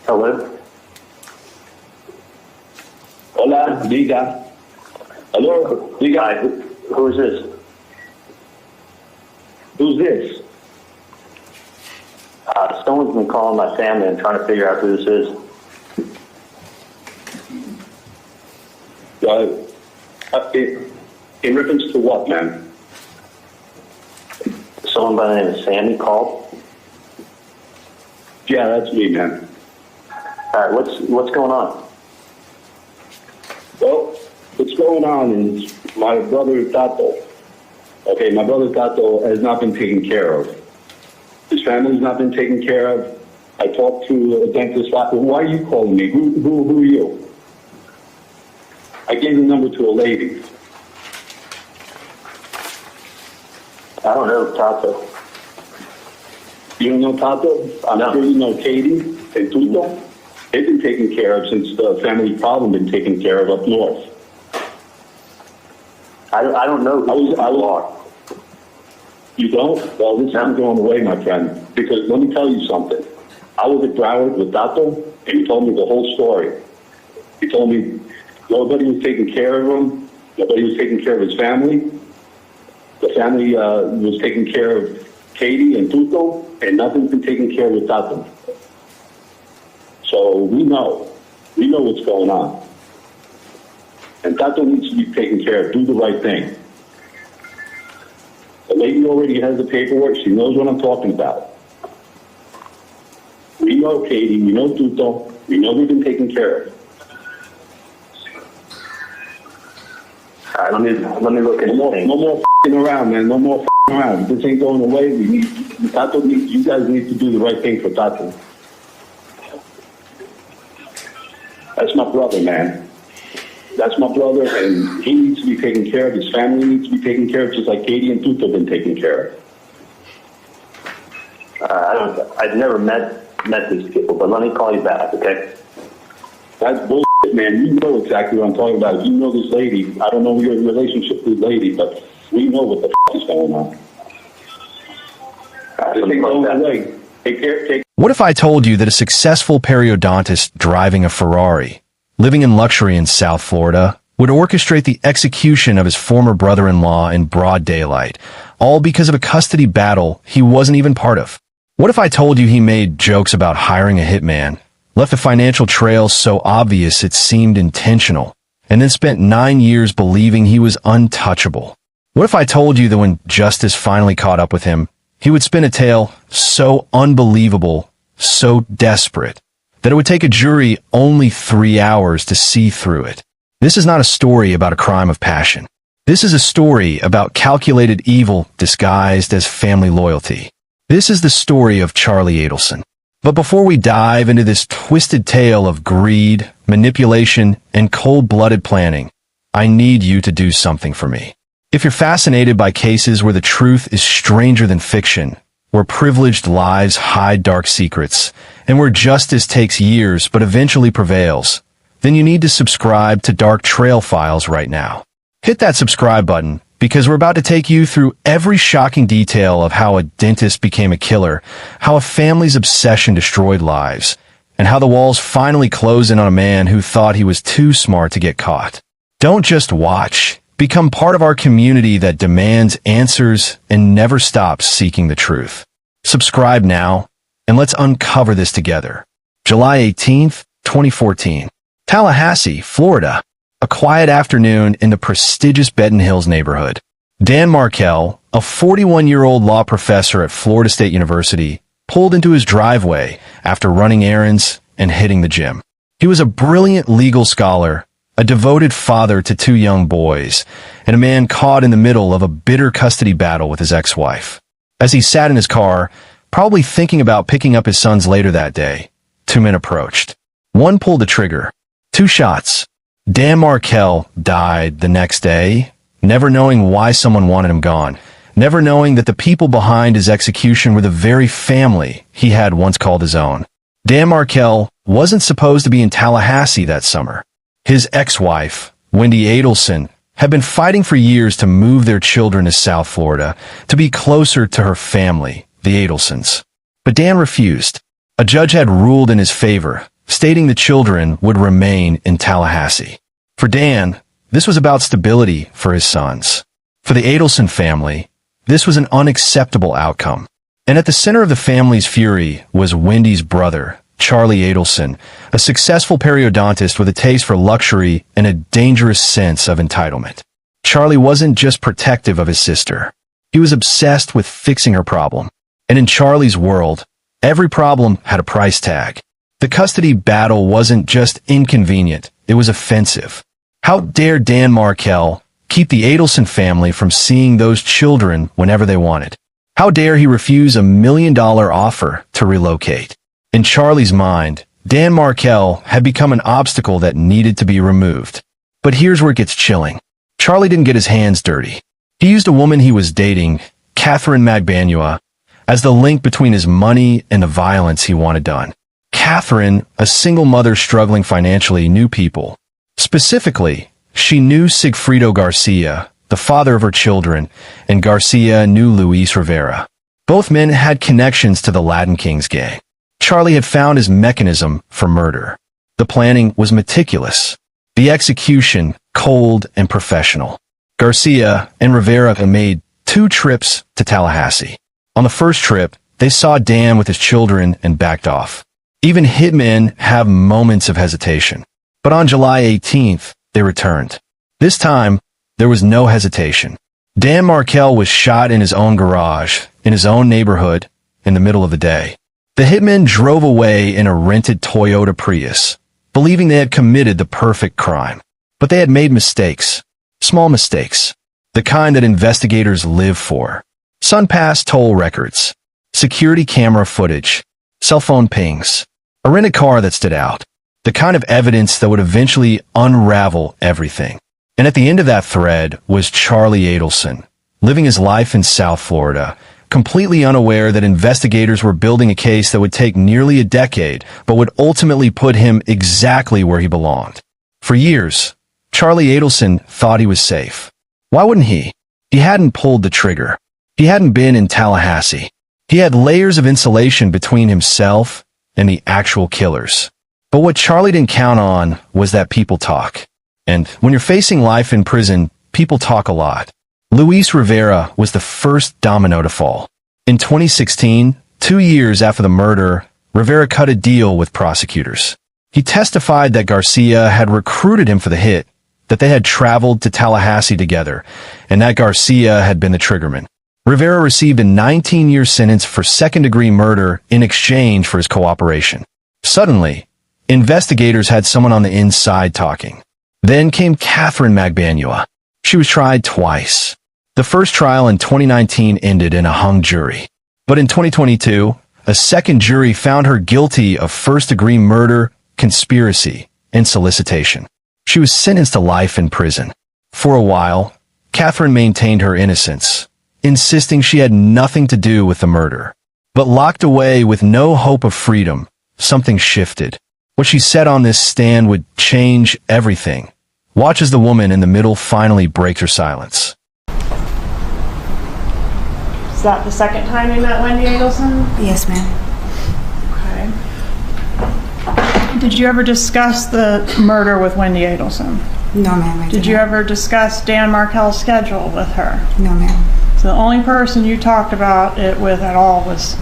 Hello? Hola, diga. Hello, diga. Hi, who is this? Who's this? Someone's been calling my family and trying to figure out who this is. In reference to what, man? Someone by the name of Sammy called. Yeah, that's me, man. All right, what's going on? Well, what's going on is my brother Tato. Okay, my brother Tato has not been taken care of. His family's not been taken care of. I talked to a dentist. Why are you calling me? Who are you? I gave the number to a lady. I don't know, Tato. You don't know Tato? I'm sure you know Katie and Tuto. They've been taken care of since the family problem been taken care of up north. I don't know who you are. You don't? Well, this isn't going away, my friend. Because let me tell you something. I was at Broward with Tato, and he told me the whole story. He told me nobody was taking care of him. Nobody was taking care of his family. The family was taking care of Katie and Tuto, and nothing's been taken care of with Tato. So we know what's going on. And Tato needs to be taken care of. Do the right thing. The lady already has the paperwork. She knows what I'm talking about. We know Katie. We know Tuto. We know they've been taken care of. All right, let me look at No more f***ing around, man. No more f***ing around. This ain't going away. You guys need to do the right thing for Tato. That's my brother, man. That's my brother, and he needs to be taken care of. His family needs to be taken care of, just like Katie and Tuto have been taken care of. I've never met these people, but let me call you back, okay? That's bullshit, man. You know exactly what I'm talking about. You know this lady. I don't know your relationship with this lady, but we know what the f*** is going on. This ain't going away. Take care. What if I told you that a successful periodontist driving a Ferrari, living in luxury in South Florida, would orchestrate the execution of his former brother-in-law in broad daylight, all because of a custody battle he wasn't even part of? What if I told you he made jokes about hiring a hitman, left a financial trail so obvious it seemed intentional, and then spent 9 years believing he was untouchable? What if I told you that when justice finally caught up with him, he would spin a tale so unbelievable, so desperate, that it would take a jury only 3 hours to see through it? This is not a story about a crime of passion. This is a story about calculated evil disguised as family loyalty. This is the story of Charlie Adelson. But before we dive into this twisted tale of greed, manipulation, and cold-blooded planning, I need you to do something for me. If you're fascinated by cases where the truth is stranger than fiction, where privileged lives hide dark secrets, and where justice takes years but eventually prevails, then you need to subscribe to Dark Trail Files right now. Hit that subscribe button, because we're about to take you through every shocking detail of how a dentist became a killer, how a family's obsession destroyed lives, and how the walls finally closed in on a man who thought he was too smart to get caught. Don't just watch. Become part of our community that demands answers and never stops seeking the truth. Subscribe now, and let's uncover this together. July 18th, 2014. Tallahassee, Florida. A quiet afternoon in the prestigious Benton Hills neighborhood. Dan Markel, a 41-year-old law professor at Florida State University, pulled into his driveway after running errands and hitting the gym. He was a brilliant legal scholar, a devoted father to 2 young boys, and a man caught in the middle of a bitter custody battle with his ex-wife. As he sat in his car, probably thinking about picking up his sons later that day, 2 men approached. One pulled the trigger. 2 shots. Dan Markel died the next day, never knowing why someone wanted him gone, never knowing that the people behind his execution were the very family he had once called his own. Dan Markel wasn't supposed to be in Tallahassee that summer. His ex-wife, Wendy Adelson, had been fighting for years to move their children to South Florida, to be closer to her family, the Adelsons. But Dan refused. A judge had ruled in his favor, stating the children would remain in Tallahassee. For Dan, this was about stability for his sons. For the Adelson family, this was an unacceptable outcome. And at the center of the family's fury was Wendy's brother, Charlie Adelson, a successful periodontist with a taste for luxury and a dangerous sense of entitlement. Charlie wasn't just protective of his sister. He was obsessed with fixing her problem. And in Charlie's world, every problem had a price tag. The custody battle wasn't just inconvenient, it was offensive. How dare Dan Markel keep the Adelson family from seeing those children whenever they wanted? How dare he refuse a $1 million offer to relocate? In Charlie's mind, Dan Markel had become an obstacle that needed to be removed. But here's where it gets chilling. Charlie didn't get his hands dirty. He used a woman he was dating, Katherine Magbanua, as the link between his money and the violence he wanted done. Katherine, a single mother struggling financially, knew people. Specifically, she knew Sigfredo Garcia, the father of her children, and Garcia knew Luis Rivera. Both men had connections to the Latin Kings gang. Charlie had found his mechanism for murder. The planning was meticulous. The execution, cold and professional. Garcia and Rivera made 2 trips to Tallahassee. On the first trip, they saw Dan with his children and backed off. Even hitmen have moments of hesitation. But on July 18th, they returned. This time, there was no hesitation. Dan Markel was shot in his own garage, in his own neighborhood, in the middle of the day. The hitmen drove away in a rented Toyota Prius, believing they had committed the perfect crime. But they had made mistakes. Small mistakes. The kind that investigators live for. SunPass toll records. Security camera footage. Cell phone pings. A rented car that stood out. The kind of evidence that would eventually unravel everything. And at the end of that thread was Charlie Adelson, living his life in South Florida, completely unaware that investigators were building a case that would take nearly a decade, but would ultimately put him exactly where he belonged. For years, Charlie Adelson thought he was safe. Why wouldn't he? He hadn't pulled the trigger. He hadn't been in Tallahassee. He had layers of insulation between himself and the actual killers. But what Charlie didn't count on was that people talk. And when you're facing life in prison, people talk a lot. Luis Rivera was the first domino to fall. In 2016, 2 years after the murder, Rivera cut a deal with prosecutors. He testified that Garcia had recruited him for the hit, that they had traveled to Tallahassee together, and that Garcia had been the triggerman. Rivera received a 19-year sentence for second-degree murder in exchange for his cooperation. Suddenly, investigators had someone on the inside talking. Then came Katherine Magbanua. She was tried twice. The first trial in 2019 ended in a hung jury. But in 2022, a second jury found her guilty of first-degree murder, conspiracy, and solicitation. She was sentenced to life in prison. For a while, Katherine maintained her innocence, insisting she had nothing to do with the murder. But locked away with no hope of freedom, something shifted. What she said on this stand would change everything. Watch as the woman in the middle finally breaks her silence. Is that the second time you met Wendy Adelson? Yes, ma'am. Okay. Did you ever discuss the murder with Wendy Adelson? No, ma'am. I Did you ever discuss Dan Markel's schedule with her? No, ma'am. So the only person you talked about it with at all was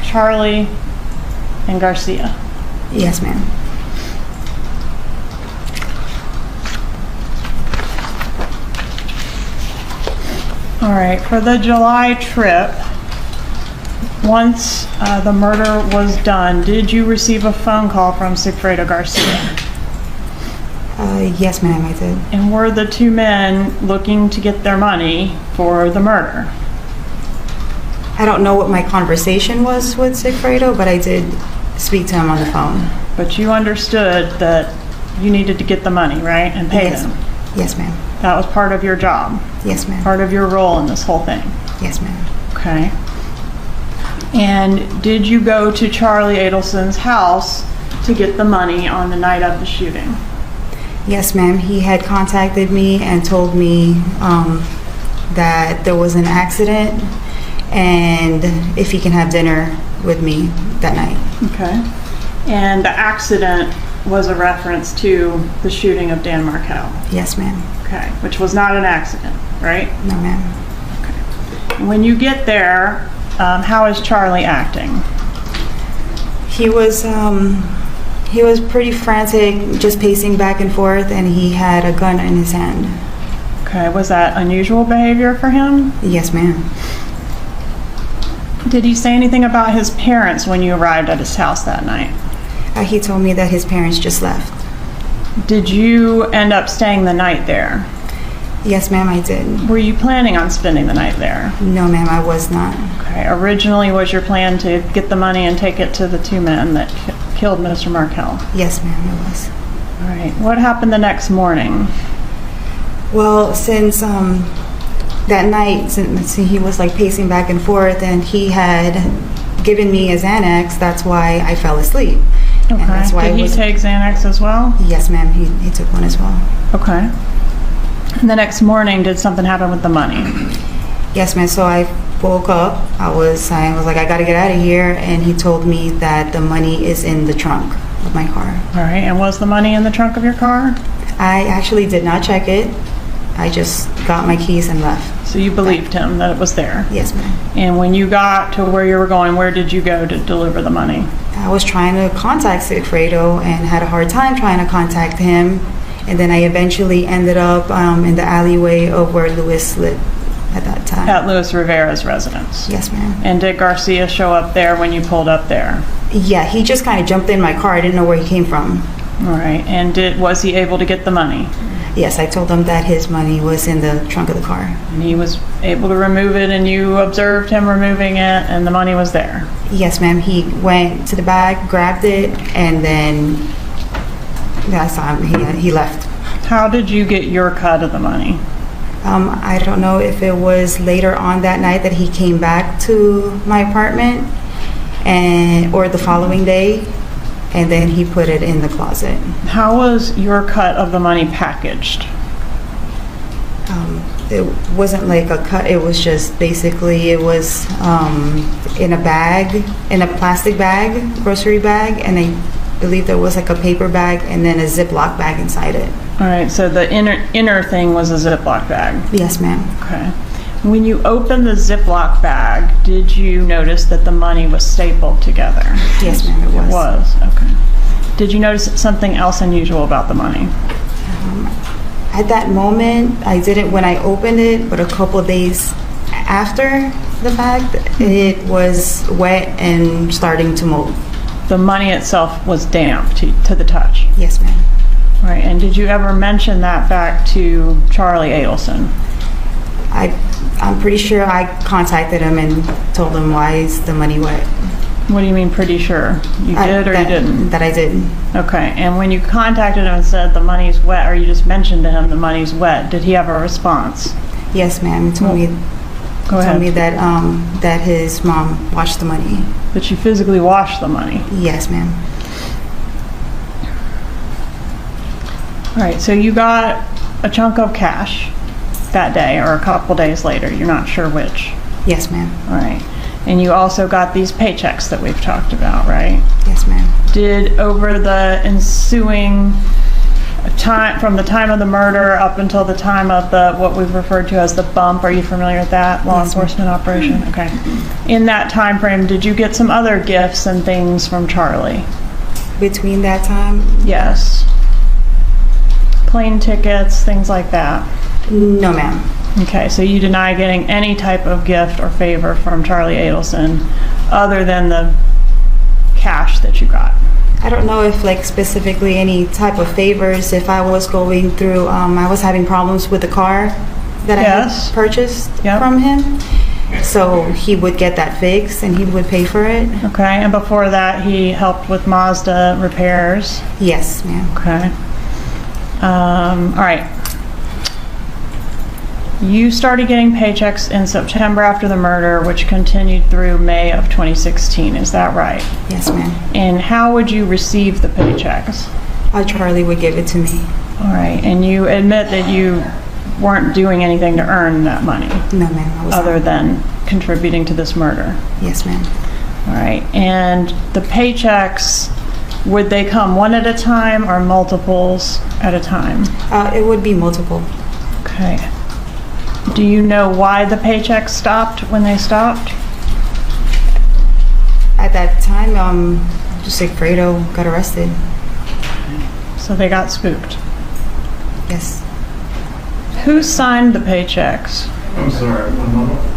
Charlie and Garcia? Yes, ma'am. All right, for the July trip, once the murder was done, did you receive a phone call from Sigfredo Garcia? Yes, ma'am, I did. And were the 2 men looking to get their money for the murder? I don't know what my conversation was with Sigfredo, but I did speak to him on the phone. But you understood that you needed to get the money, right? And pay Yes. them? Yes, ma'am. That was part of your job? Yes, ma'am. Part of your role in this whole thing? Yes, ma'am. Okay. And did you go to Charlie Adelson's house to get the money on the night of the shooting? Yes, ma'am. He had contacted me and told me that there was an accident and if he can have dinner with me that night. Okay. And the accident was a reference to the shooting of Dan Markel. Yes, ma'am. Okay, which was not an accident, right? No, ma'am. When you get there, how is Charlie acting? He was pretty frantic, just pacing back and forth, and he had a gun in his hand. Okay, was that unusual behavior for him? Yes, ma'am. Did he say anything about his parents when you arrived at his house that night? He told me that his parents just left. Did you end up staying the night there? Yes, ma'am, I did. Were you planning on spending the night there? No, ma'am, I was not. Okay, originally was your plan to get the money and take it to the two men that killed Mr. Markel? Yes, ma'am, it was. All right, what happened the next morning? Well, since that night, since he was like pacing back and forth, and he had given me a Xanax, that's why I fell asleep. Okay. And that's why Did he take Xanax as well? Yes, ma'am, he took one as well. Okay. And the next morning, did something happen with the money? Yes, ma'am. So I woke up. I was like, I gotta get out of here. And he told me that the money is in the trunk of my car. All right. And was the money in the trunk of your car? I actually did not check it. I just got my keys and left. So you believed him that it was there? Yes, ma'am. And when you got to where you were going, where did you go to deliver the money? I was trying to contact Sigfredo and had a hard time trying to contact him. And then I eventually ended up in the alleyway of where Luis lived at that time. At Luis Rivera's residence? Yes, ma'am. And did Garcia show up there when you pulled up there? Yeah, he just kind of jumped in my car. I didn't know where he came from. All right. And was he able to get the money? Yes, I told him that his money was in the trunk of the car. And he was able to remove it, and you observed him removing it, and the money was there? Yes, ma'am. He went to the bag, grabbed it, and then I saw him. He left. How did you get your cut of the money? I don't know if it was later on that night that he came back to my apartment, or the following day, and then he put it in the closet. How was your cut of the money packaged? It wasn't like a cut. It was just basically, it was in a bag, in a plastic bag, grocery bag, and I believe there was like a paper bag and then a Ziploc bag inside it. All right, so the inner thing was a Ziploc bag. Yes, ma'am. Okay. When you opened the Ziploc bag, did you notice that the money was stapled together? Yes, ma'am, it was. It was, okay. Did you notice something else unusual about the money? At that moment, I didn't when I opened it, but a couple days after the fact, it was wet and starting to mold. The money itself was damp to the touch? Yes, ma'am. All right, and did you ever mention that back to Charlie Adelson? I'm pretty sure I contacted him and told him, why is the money wet? What do you mean pretty sure? You did or you didn't? That I did. Okay, and when you contacted him and said the money's wet, or you just mentioned to him the money's wet, did he have a response? Yes, ma'am. He told me that that his mom washed the money. That she physically washed the money? Yes, ma'am. All right, so you got a chunk of cash that day or a couple days later, you're not sure which. Yes, ma'am. All right, and you also got these paychecks that we've talked about, right? Yes, ma'am. Did over the ensuing time, from the time of the murder up until the time of the what we've referred to as the bump, are you familiar with that law enforcement operation? Okay. In that time frame, did you get some other gifts and things from Charlie? Between that time? Yes. Plane tickets, things like that? No, ma'am. Okay, so you deny getting any type of gift or favor from Charlie Adelson other than the cash that you got? I don't know if like specifically any type of favors. If I was going through, I was having problems with the car that I had purchased from him. So he would get that fixed and he would pay for it. Okay, and before that he helped with Mazda repairs? Yes, ma'am. Okay. All right. You started getting paychecks in September after the murder, which continued through May of 2016. Is that right? Yes, ma'am. And how would you receive the paychecks? Charlie would give it to me. All right. And you admit that you weren't doing anything to earn that money? No, ma'am. I was other not. than contributing to this murder? Yes, ma'am. All right. And the paychecks Would they come one at a time or multiples at a time? It would be multiple. Okay. Do you know why the paychecks stopped when they stopped? At that time, just like Fredo got arrested. So they got spooked. Yes. Who signed the paychecks? I'm sorry, one moment.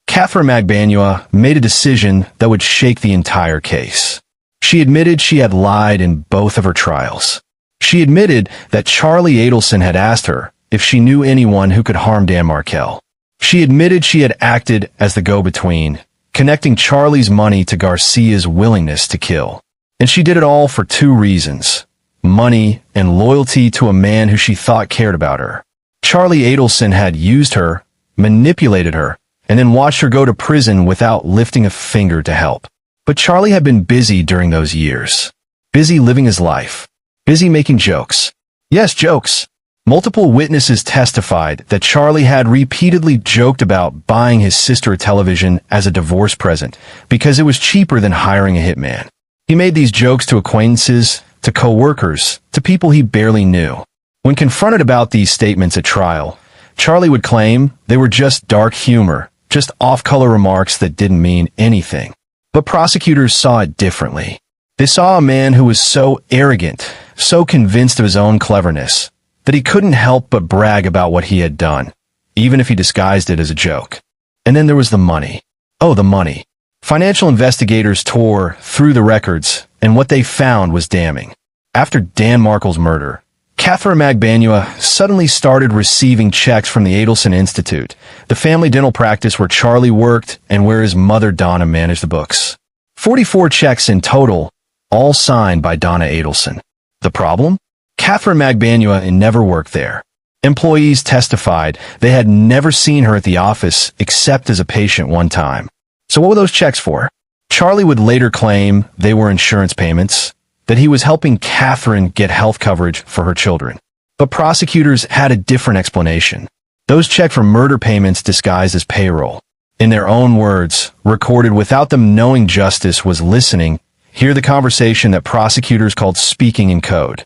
Katherine Magbanua made a decision that would shake the entire case. She admitted she had lied in both of her trials. She admitted that Charlie Adelson had asked her if she knew anyone who could harm Dan Markel. She admitted she had acted as the go-between, connecting Charlie's money to Garcia's willingness to kill. And she did it all for two reasons: money and loyalty to a man who she thought cared about her. Charlie Adelson had used her, manipulated her, and then watched her go to prison without lifting a finger to help. But Charlie had been busy during those years. Busy living his life. Busy making jokes. Yes, jokes. Multiple witnesses testified that Charlie had repeatedly joked about buying his sister a television as a divorce present because it was cheaper than hiring a hitman. He made these jokes to acquaintances, to co-workers, to people he barely knew. When confronted about these statements at trial, Charlie would claim they were just dark humor, just off-color remarks that didn't mean anything. But prosecutors saw it differently. They saw a man who was so arrogant, so convinced of his own cleverness, that he couldn't help but brag about what he had done, even if he disguised it as a joke. And then there was the money. Oh, the money. Financial investigators tore through the records, and what they found was damning. After Dan Markel's murder, Katherine Magbanua suddenly started receiving checks from the Adelson Institute, the family dental practice where Charlie worked and where his mother Donna managed the books. 44 checks in total, all signed by Donna Adelson. The problem? Katherine Magbanua never worked there. Employees testified they had never seen her at the office except as a patient one time. So what were those checks for? Charlie would later claim they were insurance payments, that he was helping Katherine get health coverage for her children. But prosecutors had a different explanation. Those checks were murder payments disguised as payroll. In their own words, recorded without them knowing justice was listening, hear the conversation that prosecutors called speaking in code.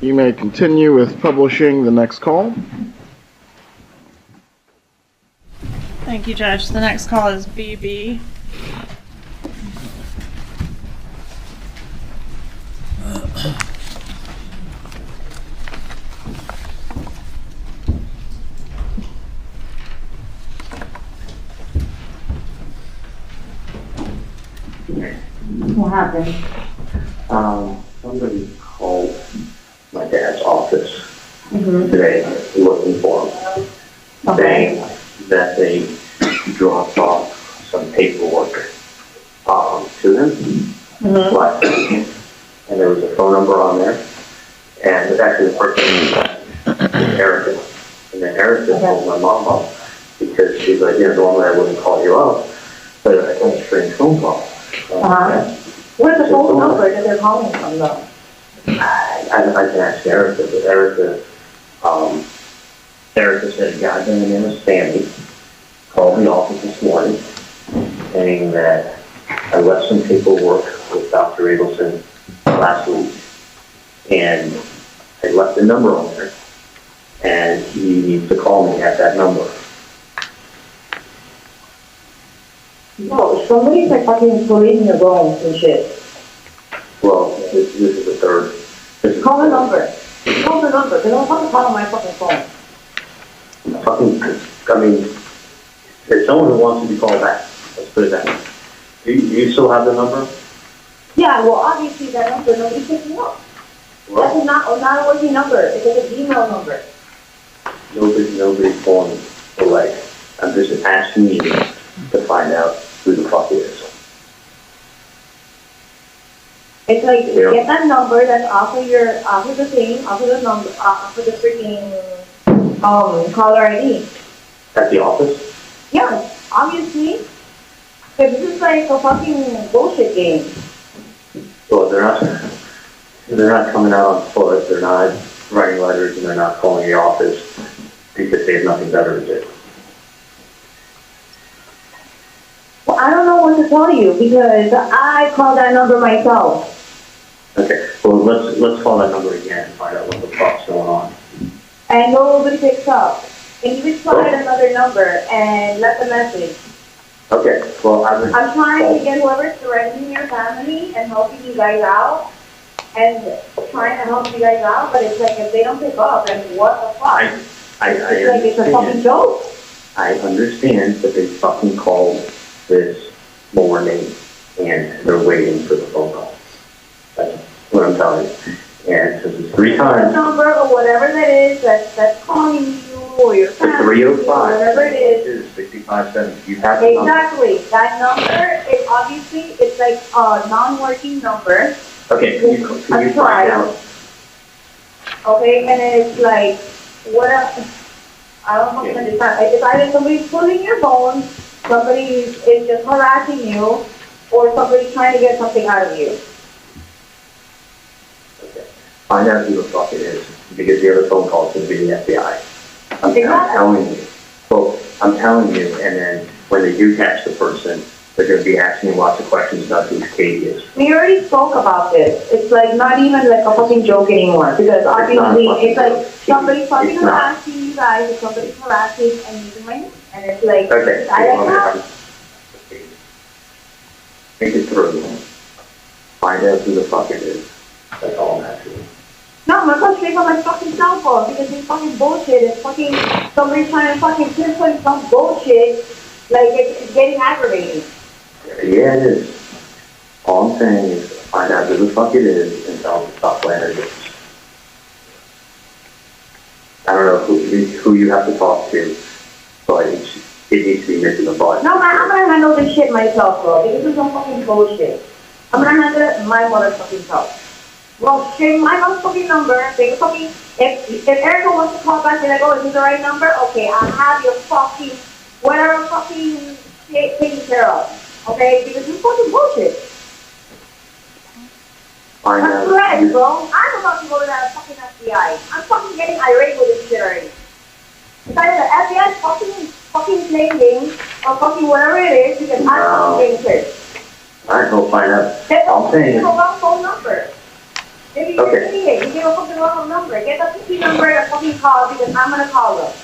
You may continue with publishing the next call. Thank you, Judge. The next call is BB. What happened? Somebody called my dad's office today looking for him, saying that they dropped off some paperwork to him last week, and there was a phone number on there, and it's actually the person was Erica, and then Erica called my mom up because she's like, normally I wouldn't call you up, but I got a strange phone call. Where's the phone number that they're calling from, though? I can ask Erica, but Erica said a guy by the name of Sammy called the office this morning saying that I left some paperwork with Dr. Adelson last week, and I left a number on there, and he needs to call me at that number. No, somebody's like fucking police your bones and shit. Well, this is the third. Call the number. Call the number. They don't fucking call my fucking phone. It's someone who wants to be called back. Let's put it that way. Do you still have the number? Yeah, well, obviously that number, nobody's picking up. Well, That's not a working number. It's like an email number. Nobody's calling the leg. I'm just asking you to find out who the fuck it is. It's like, Yeah. get that number that's off of the thing, off of the number, off of the freaking, caller ID. At the office? Yeah, obviously. Because this is like a fucking bullshit game. Well, they're not coming out on foot. They're not writing letters, and they're not calling the office because they have nothing better to do. tell you because I called that number myself. Okay, well, let's call that number again and find out what the fuck's going on. And nobody picks up. And you just try another number and left a message. Okay, well, I'm trying to get whoever's threatening your family and helping you guys out. And trying to help you guys out, but it's like if they don't pick up, then what the fuck? It's like it's a fucking joke. I understand that they fucking called this morning and they're waiting for the phone call. That's what I'm telling you. And since it's 3 times. Number or whatever that is that's calling you or your family. The 305. Whatever it is. 6570. You have exactly. That number is obviously it's like a non-working number. Okay, can you find out? Okay, and then it's like, what else? I don't know if it's either somebody's pulling your phone, somebody is just harassing you, or somebody's trying to get something out of you. Okay, find out who the fuck it is, because the other phone call is going to be the FBI. I'm telling you. Well, I'm telling you, and then when they do catch the person, they're going to be asking you lots of questions about who Katie is. We already spoke about this. It's like not even like a fucking joke anymore because obviously it's like somebody's fucking harassing you guys, or somebody's harassing and using my name, and it's like okay. Make it through. Find out who the fuck it is. That's all I'm asking. No, I'm gonna go straight on my fucking cell phone because it's fucking bullshit. It's fucking somebody trying to fucking pinpoint some bullshit. Like it's getting aggravating. Yeah, it is. All I'm saying is find out who the fuck it is and tell them to stop playing their games. I don't know who you have to talk to, but it needs to be missing the butt. No, man, I'm gonna handle this shit myself, bro. This is some fucking bullshit. I'm gonna handle it my motherfucking self. Well, share my motherfucking number. They fucking if Erica wants to call back and I go, is this the right number? Okay, I have your fucking whatever fucking shit taken care of. Okay, because it's fucking bullshit. I'm correct, bro. I'm about to go to that fucking FBI. I'm fucking getting irate with this shit already. It's either the FBI fucking playing games or fucking whatever it is because I'm fucking getting pissed. Alright, go find out. I'm saying give a wrong phone number. Maybe you're an idiot. You give a fucking wrong number. Get the fucking number and fucking call because I'm gonna call them.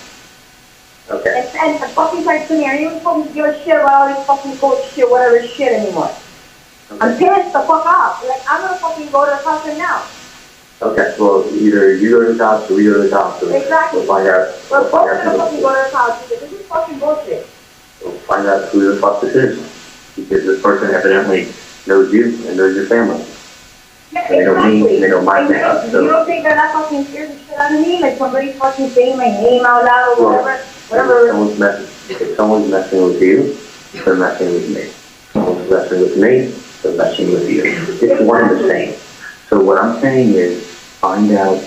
Okay. And fucking try to me, I don't even fucking give a shit about all this fucking bullshit, whatever shit anymore. Okay. I'm pissed the fuck off. Like, I'm gonna fucking go to the cops right now. Okay, well, either you go to the cops or we go to the cops. Exactly. We'll find out. We're both gonna fucking go to the cops because this is fucking bullshit. We'll find out who the fuck this is. Because this person evidently knows you and knows your family. Yeah, and they know me and they know my family. So. You don't think they're not fucking scared the shit out of me? Like somebody's fucking saying my name out loud or whatever? If someone's messing with you, they're messing with me. If someone's messing with me, they're messing with you. It's one and the same. So what I'm saying is, find out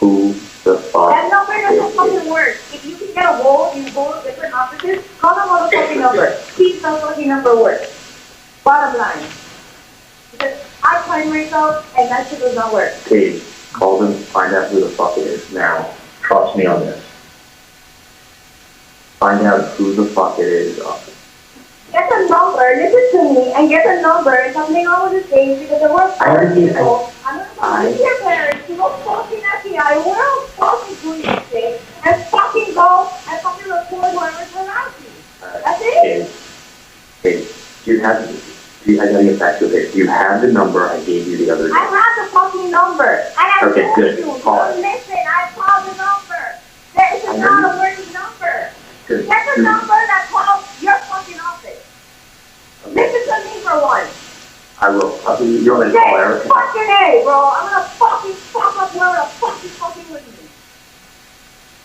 who the fuck that number doesn't fucking work. If you can get a hold, you go to different offices, call the motherfucking number. See if the fucking number works. Bottom line. Because I tried myself and that shit does not work. Please, call them, find out who the fuck it is now. Trust me on this. Find out who the fuck it is. Get the number, listen to me, and get the number and something wrong with the thing because there were four people. I'm going to call your parents, you go fucking FBI, we're all fucking doing this thing, and fucking go and fucking report whoever's around you. That's it. Okay, I gotta get back to it. You have the number I gave you the other day. I have the fucking number. Okay, good. Call it. Listen, I called the number. This is not a working number. Good. Get the number that calls your fucking office. Okay. Listen to me for once. I will. You're going to call Erica? Fucking A, bro. I'm going to fucking fuck up whoever the fuck is fucking with me.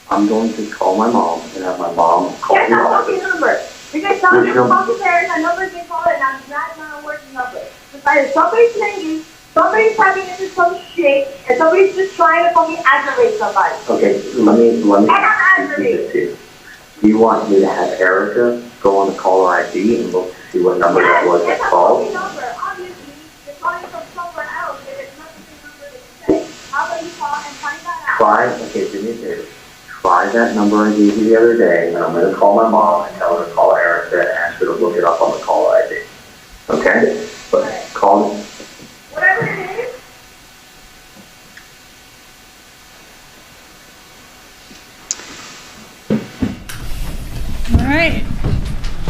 I'm going to call my mom and have my mom call your office. Get the fucking number. Because some of your fucking parents, that number's been called and that's not a working number. It's either somebody's playing you, somebody's tapping into some shit, and somebody's just trying to fucking aggravate somebody. Okay, let me and I'm aggravated. Do you want me to have Erica go on the caller ID and look to see what number that was that called? Number. Obviously, you're calling from somewhere else if it's not the same number that you say. How about you call and find that out? Okay, do me a favor. Try that number I gave you the other day, and I'm going to call my mom and tell her to call Erica and ask her to look it up on the caller ID. Okay? But call me. Whatever it is. All right.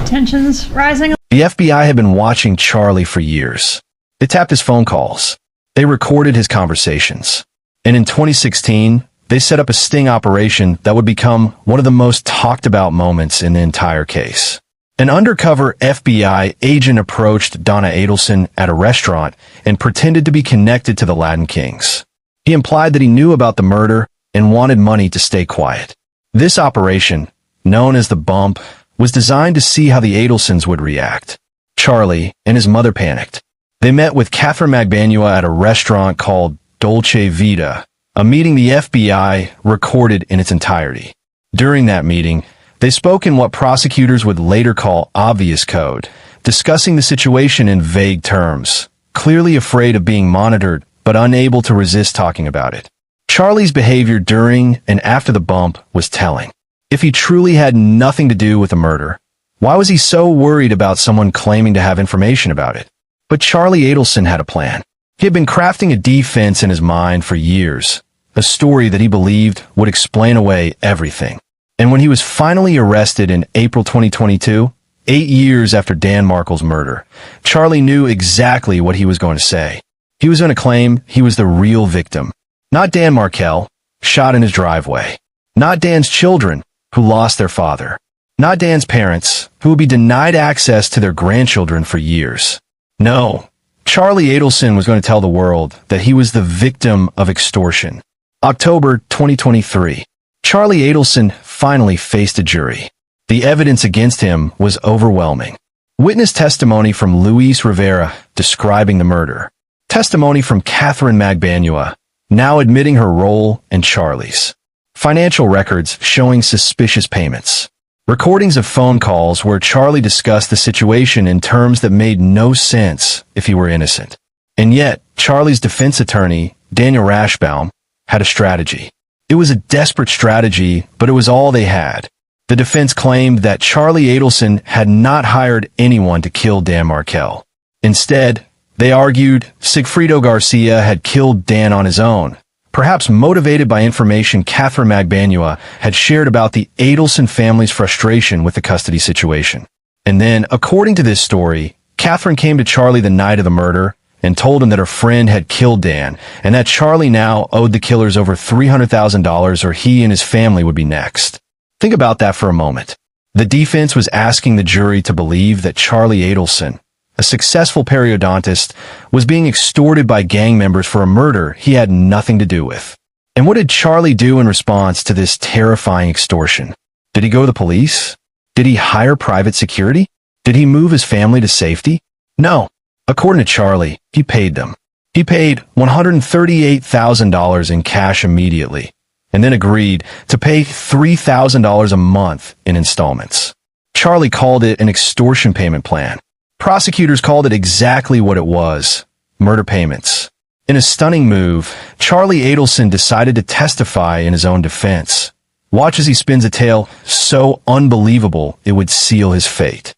Tensions rising. The FBI had been watching Charlie for years. They tapped his phone calls. They recorded his conversations. And in 2016, they set up a sting operation that would become one of the most talked about moments in the entire case. An undercover FBI agent approached Donna Adelson at a restaurant and pretended to be connected to the Latin Kings. He implied that he knew about the murder and wanted money to stay quiet. This operation, known as the Bump, was designed to see how the Adelsons would react. Charlie and his mother panicked. They met with Katherine Magbanua at a restaurant called Dolce Vita, a meeting the FBI recorded in its entirety. During that meeting, they spoke in what prosecutors would later call obvious code, discussing the situation in vague terms, clearly afraid of being monitored but unable to resist talking about it. Charlie's behavior during and after the bump was telling. If he truly had nothing to do with the murder, why was he so worried about someone claiming to have information about it? But Charlie Adelson had a plan. He had been crafting a defense in his mind for years, a story that he believed would explain away everything. And when he was finally arrested in April 2022, 8 years after Dan Markel's murder, Charlie knew exactly what he was going to say. He was going to claim he was the real victim. Not Dan Markel, shot in his driveway. Not Dan's children, who lost their father. Not Dan's parents, who would be denied access to their grandchildren for years. No, Charlie Adelson was going to tell the world that he was the victim of extortion. October 2023. Charlie Adelson finally faced a jury. The evidence against him was overwhelming. Witness testimony from Luis Rivera describing the murder. Testimony from Katherine Magbanua, now admitting her role in Charlie's. Financial records showing suspicious payments. Recordings of phone calls where Charlie discussed the situation in terms that made no sense if he were innocent. And yet, Charlie's defense attorney, Daniel Rashbaum, had a strategy. It was a desperate strategy, but it was all they had. The defense claimed that Charlie Adelson had not hired anyone to kill Dan Markel. Instead, they argued Sigfrido Garcia had killed Dan on his own, perhaps motivated by information Katherine Magbanua had shared about the Adelson family's frustration with the custody situation. And then, according to this story, Katherine came to Charlie the night of the murder and told him that her friend had killed Dan and that Charlie now owed the killers over $300,000 or he and his family would be next. Think about that for a moment. The defense was asking the jury to believe that Charlie Adelson, a successful periodontist, was being extorted by gang members for a murder he had nothing to do with. And what did Charlie do in response to this terrifying extortion? Did he go to the police? Did he hire private security? Did he move his family to safety? No. According to Charlie, he paid them. He paid $138,000 in cash immediately, and then agreed to pay $3,000 a month in installments. Charlie called it an extortion payment plan. Prosecutors called it exactly what it was, murder payments. In a stunning move, Charlie Adelson decided to testify in his own defense. Watch as he spins a tale so unbelievable it would seal his fate.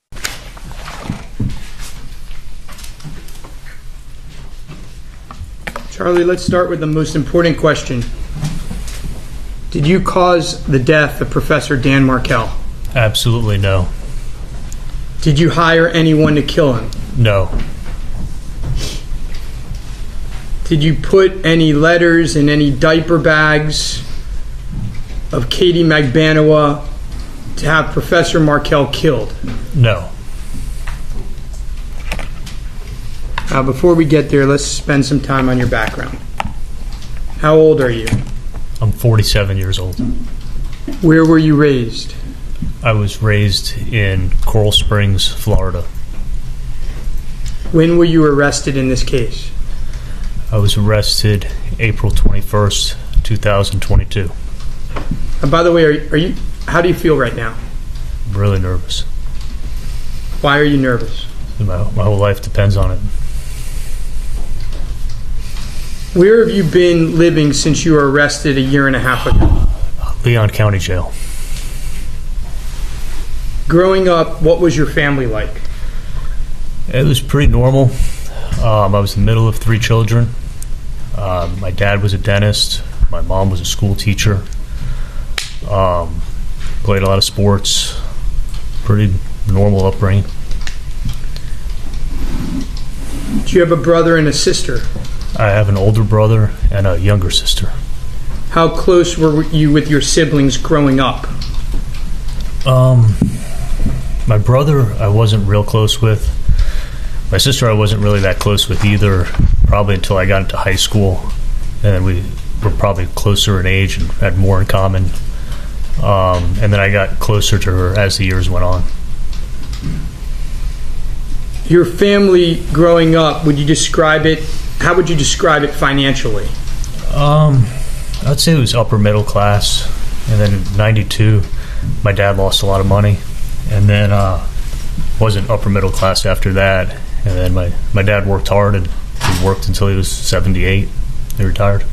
Charlie, let's start with the most important question. Did you cause the death of Professor Dan Markel? Absolutely no. Did you hire anyone to kill him? No. Did you put any letters in any diaper bags of Katie Magbanua to have Professor Markel killed? No. Before we get there, let's spend some time on your background. How old are you? I'm 47 years old. Where were you raised? I was raised in Coral Springs, Florida. When were you arrested in this case? I was arrested April 21st, 2022. And by the way, are you? How do you feel right now? I'm really nervous. Why are you nervous? My whole life depends on it. Where have you been living since you were arrested a year and a half ago? Leon County Jail. Growing up, what was your family like? It was pretty normal. I was the middle of 3 children. My dad was a dentist. My mom was a school teacher. Played a lot of sports. Pretty normal upbringing. Do you have a brother and a sister? I have an older brother and a younger sister. How close were you with your siblings growing up? My brother I wasn't real close with. My sister I wasn't really that close with either, probably until I got into high school. And then we were probably closer in age and had more in common. And then I got closer to her as the years went on. Your family growing up, would you describe it, how would you describe it financially? I'd say it was upper middle class. And then in 92, my dad lost a lot of money. And then wasn't upper middle class after that. And then my dad worked hard, and he worked until he was 78. He retired.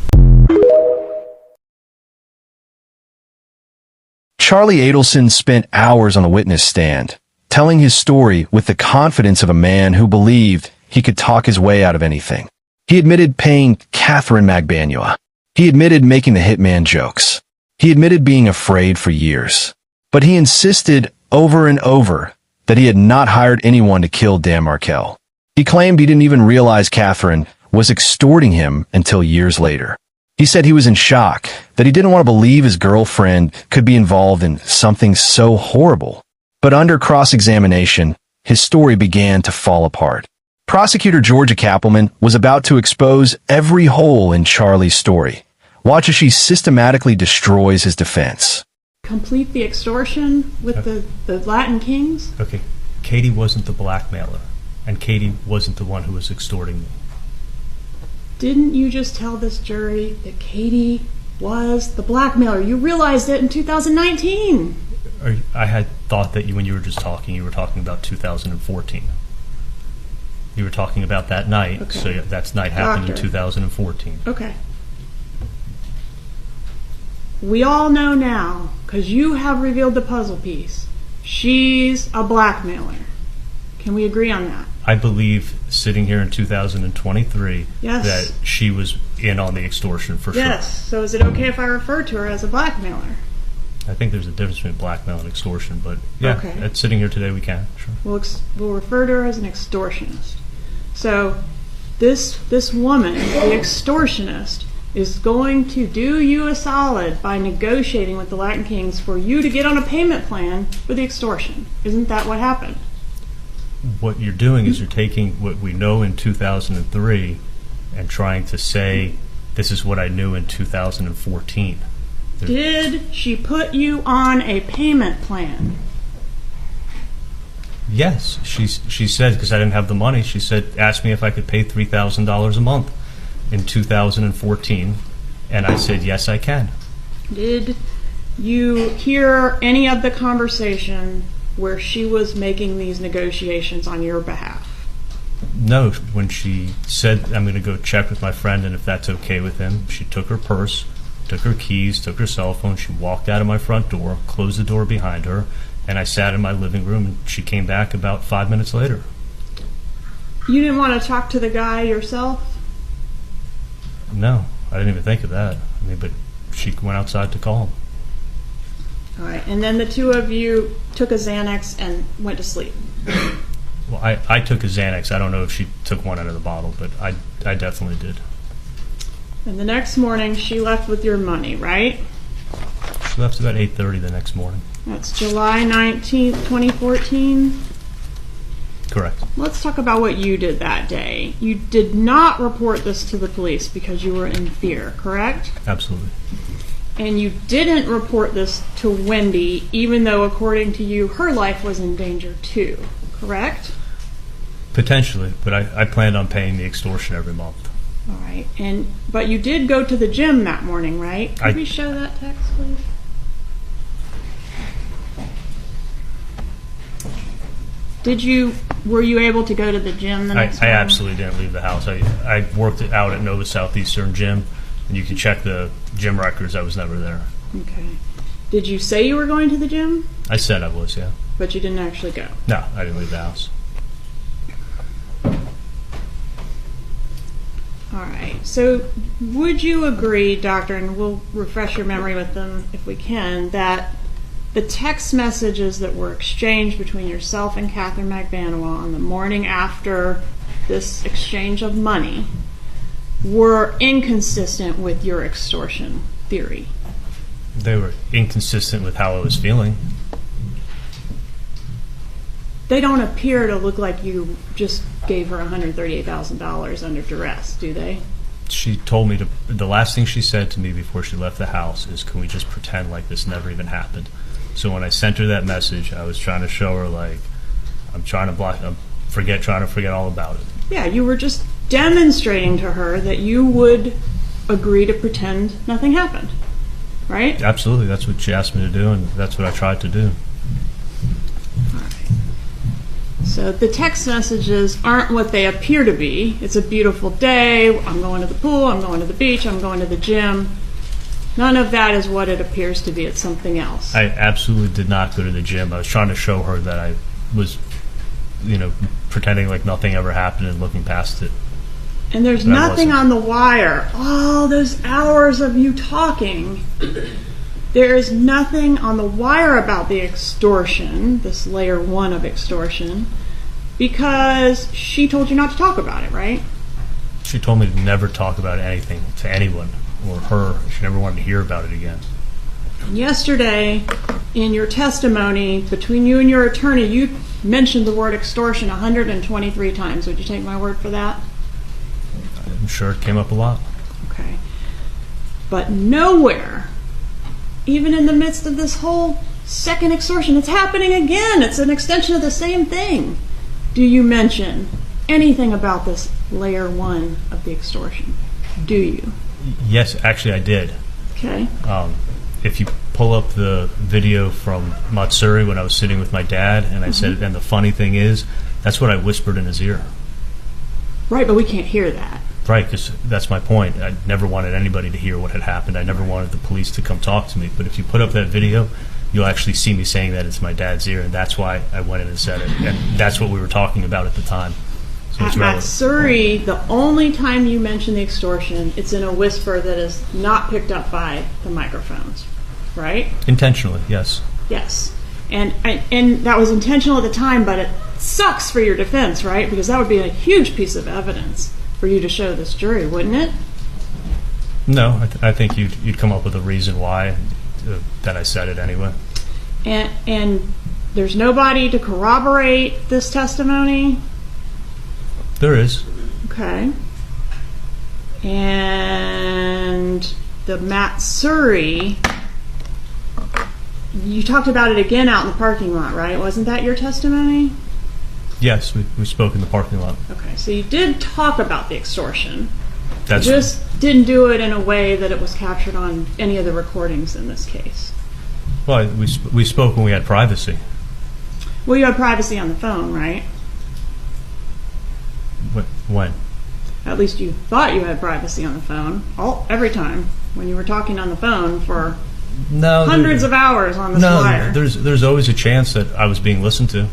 Charlie Adelson spent hours on the witness stand, telling his story with the confidence of a man who believed he could talk his way out of anything. He admitted paying Katherine Magbanua. He admitted making the hitman jokes. He admitted being afraid for years. But he insisted over and over that he had not hired anyone to kill Dan Markel. He claimed he didn't even realize Katherine was extorting him until years later. He said he was in shock, that he didn't want to believe his girlfriend could be involved in something so horrible. But under cross-examination, his story began to fall apart. Prosecutor Georgia Kappelman was about to expose every hole in Charlie's story. Watch as she systematically destroys his defense. Complete the extortion with the Latin Kings? Okay, Katie wasn't the blackmailer, and Katie wasn't the one who was extorting me. Didn't you just tell this jury that Katie was the blackmailer? You realized it in 2019. I had thought that when you were just talking, you were talking about 2014. You were talking about that night, okay. So that night happened in 2014. Okay. We all know now, because you have revealed the puzzle piece, she's a blackmailer. Can we agree on that? I believe, sitting here in 2023, yes, that she was in on the extortion for sure. Yes, so is it okay if I refer to her as a blackmailer? I think there's a difference between blackmail and extortion, but yeah, okay. Sitting here today, we can, sure. We'll refer to her as an extortionist. So this woman, the extortionist, is going to do you a solid by negotiating with the Latin Kings for you to get on a payment plan for the extortion. Isn't that what happened? What you're doing is you're taking what we know in 2003 and trying to say, this is what I knew in 2014. Did she put you on a payment plan? Yes, she said, because I didn't have the money, she said, asked me if I could pay $3,000 a month in 2014, and I said, yes, I can. Did you hear any of the conversation where she was making these negotiations on your behalf? No, when she said, I'm going to go check with my friend and if that's okay with him, she took her purse, took her keys, took her cell phone, she walked out of my front door, closed the door behind her, and I sat in my living room, and she came back about 5 minutes later. You didn't want to talk to the guy yourself? No, I didn't even think of that. I mean, but she went outside to call him. All right, and then the two of you took a Xanax and went to sleep. Well, I took a Xanax. I don't know if she took one out of the bottle, but I definitely did. And the next morning, she left with your money, right? She left about 8:30 the next morning. That's July 19th, 2014? Correct. Let's talk about what you did that day. You did not report this to the police because you were in fear, correct? Absolutely. And you didn't report this to Wendy, even though, according to you, her life was in danger too, correct? Potentially, but I planned on paying the extortion every month. All right, but you did go to the gym that morning, right? Could we show that text, please? Were you able to go to the gym the next morning? I absolutely didn't leave the house. I worked out at Nova Southeastern Gym, and you can check the gym records. I was never there. Okay. Did you say you were going to the gym? I said I was, yeah. But you didn't actually go? No, I didn't leave the house. All right. So would you agree, Doctor, and we'll refresh your memory with them if we can, that the text messages that were exchanged between yourself and Katherine Magbanua on the morning after this exchange of money were inconsistent with your extortion theory? They were inconsistent with how I was feeling. They don't appear to look like you just gave her $138,000 under duress, do they? She told me the last thing she said to me before she left the house is, can we just pretend like this never even happened? So when I sent her that message, I was trying to show her, like, I'm trying to forget all about it. Yeah, you were just demonstrating to her that you would agree to pretend nothing happened, right? Absolutely. That's what she asked me to do, and that's what I tried to do. All right. So the text messages aren't what they appear to be. It's a beautiful day. I'm going to the pool. I'm going to the beach. I'm going to the gym. None of that is what it appears to be. It's something else. I absolutely did not go to the gym. I was trying to show her that I was, pretending like nothing ever happened and looking past it. And there's nothing on the wire. All those hours of you talking. There is nothing on the wire about the extortion, this layer 1 of extortion, because she told you not to talk about it, right? She told me to never talk about anything to anyone or her. She never wanted to hear about it again. Yesterday, in your testimony, between you and your attorney, you mentioned the word extortion 123 times. Would you take my word for that? I'm sure it came up a lot. Okay. But nowhere, even in the midst of this whole second extortion, it's happening again. It's an extension of the same thing. Do you mention anything about this layer 1 of the extortion? Do you? Yes, actually I did. Okay. If you pull up the video from Matsuri when I was sitting with my dad, and I said, and the funny thing is, that's what I whispered in his ear. Right, but we can't hear that. Right, because that's my point. I never wanted anybody to hear what had happened. I never wanted the police to come talk to me. But if you put up that video, you'll actually see me saying that it's my dad's ear, and that's why I went in and said it. And that's what we were talking about at the time. So At Matsuri, the only time you mention the extortion, it's in a whisper that is not picked up by the microphones, right? Intentionally, yes. Yes. And that was intentional at the time, but it sucks for your defense, right? Because that would be a huge piece of evidence for you to show this jury, wouldn't it? No, I think you'd come up with a reason why that I said it anyway. And there's nobody to corroborate this testimony? There is. Okay. And the Matsuri, you talked about it again out in the parking lot, right? Wasn't that your testimony? Yes, we spoke in the parking lot. Okay, so you did talk about the extortion. That's you just didn't do it in a way that it was captured on any of the recordings in this case. Well, we spoke when we had privacy. Well, you had privacy on the phone, right? When? At least you thought you had privacy on the phone. Every time when you were talking on the phone for hundreds of hours on this wire. There's always a chance that I was being listened to.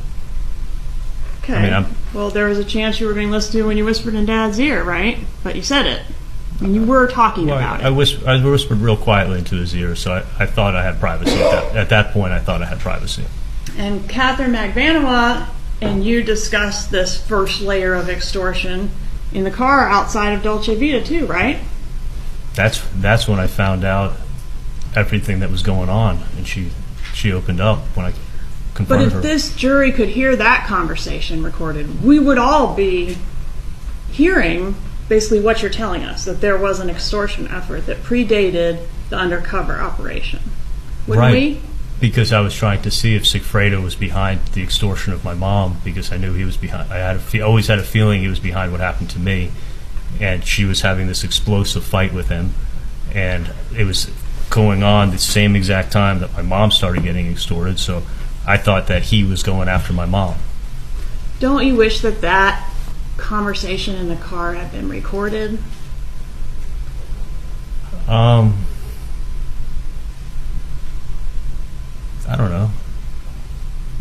Okay. Well, there was a chance you were being listened to when you whispered in Dad's ear, right? But you said it. And you were talking about it. I whispered real quietly into his ear, so I thought I had privacy. At that point, I thought I had privacy. And Katherine Magbanua and you discussed this first layer of extortion in the car outside of Dolce Vita too, right? That's when I found out everything that was going on, and she opened up when I confronted her. But if this jury could hear that conversation recorded, we would all be hearing basically what you're telling us, that there was an extortion effort that predated the undercover operation. Wouldn't we? Because I was trying to see if Sigfredo was behind the extortion of my mom, because I knew he was behind. I always had a feeling he was behind what happened to me, and she was having this explosive fight with him, and it was going on the same exact time that my mom started getting extorted, so I thought that he was going after my mom. Don't you wish that conversation in the car had been recorded? I don't know.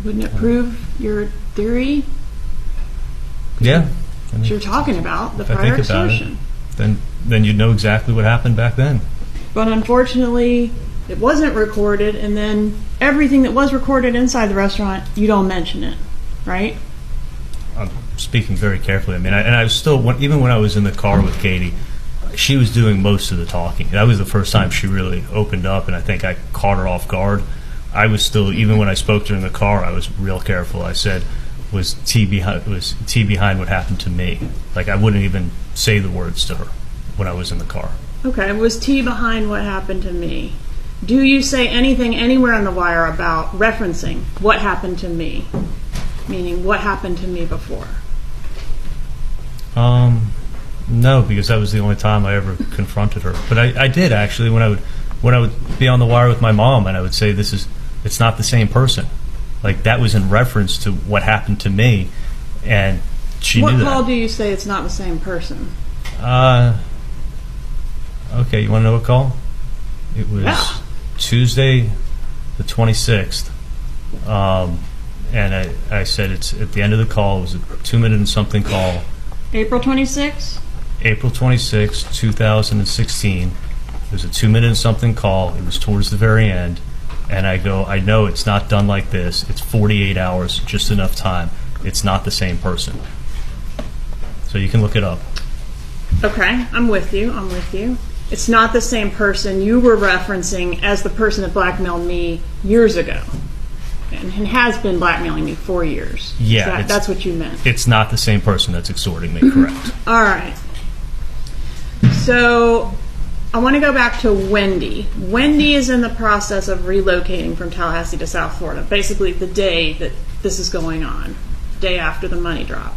Wouldn't it prove your theory? Yeah. You're talking about the prior extortion. then you'd know exactly what happened back then. But unfortunately, it wasn't recorded, and then everything that was recorded inside the restaurant, you don't mention it, right? I'm speaking very carefully. I mean, I was still, even when I was in the car with Katie, she was doing most of the talking. That was the first time she really opened up, and I think I caught her off guard. I was still, even when I spoke to her in the car, I was real careful. I said, was T behind what happened to me? Like, I wouldn't even say the words to her when I was in the car. Okay, was T behind what happened to me? Do you say anything anywhere on the wire about referencing what happened to me? Meaning, what happened to me before? No, because that was the only time I ever confronted her. But I did, actually, when I would be on the wire with my mom, and I would say, it's not the same person. Like, that was in reference to what happened to me, and she knew that. What call do you say it's not the same person? Okay, you want to know what call? It was Tuesday the 26th. And I said it's at the end of the call. It was a 2-minute and something call. April 26th? April 26, 2016. It was a 2-minute and something call. It was towards the very end. And I go, I know it's not done like this. It's 48 hours, just enough time. It's not the same person. So you can look it up. Okay, I'm with you. It's not the same person you were referencing as the person that blackmailed me years ago. And has been blackmailing me for years. Yeah. That's what you meant. It's not the same person that's extorting me, correct. All right. So I want to go back to Wendy. Wendy is in the process of relocating from Tallahassee to South Florida, basically the day that this is going on, day after the money drop,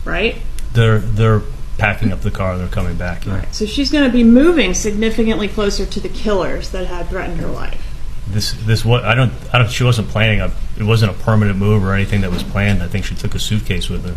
right? They're packing up the car. They're coming back. Yeah. Right. So she's going to be moving significantly closer to the killers that had threatened her life. This what I don't. She wasn't planning it wasn't a permanent move or anything that was planned. I think she took a suitcase with her.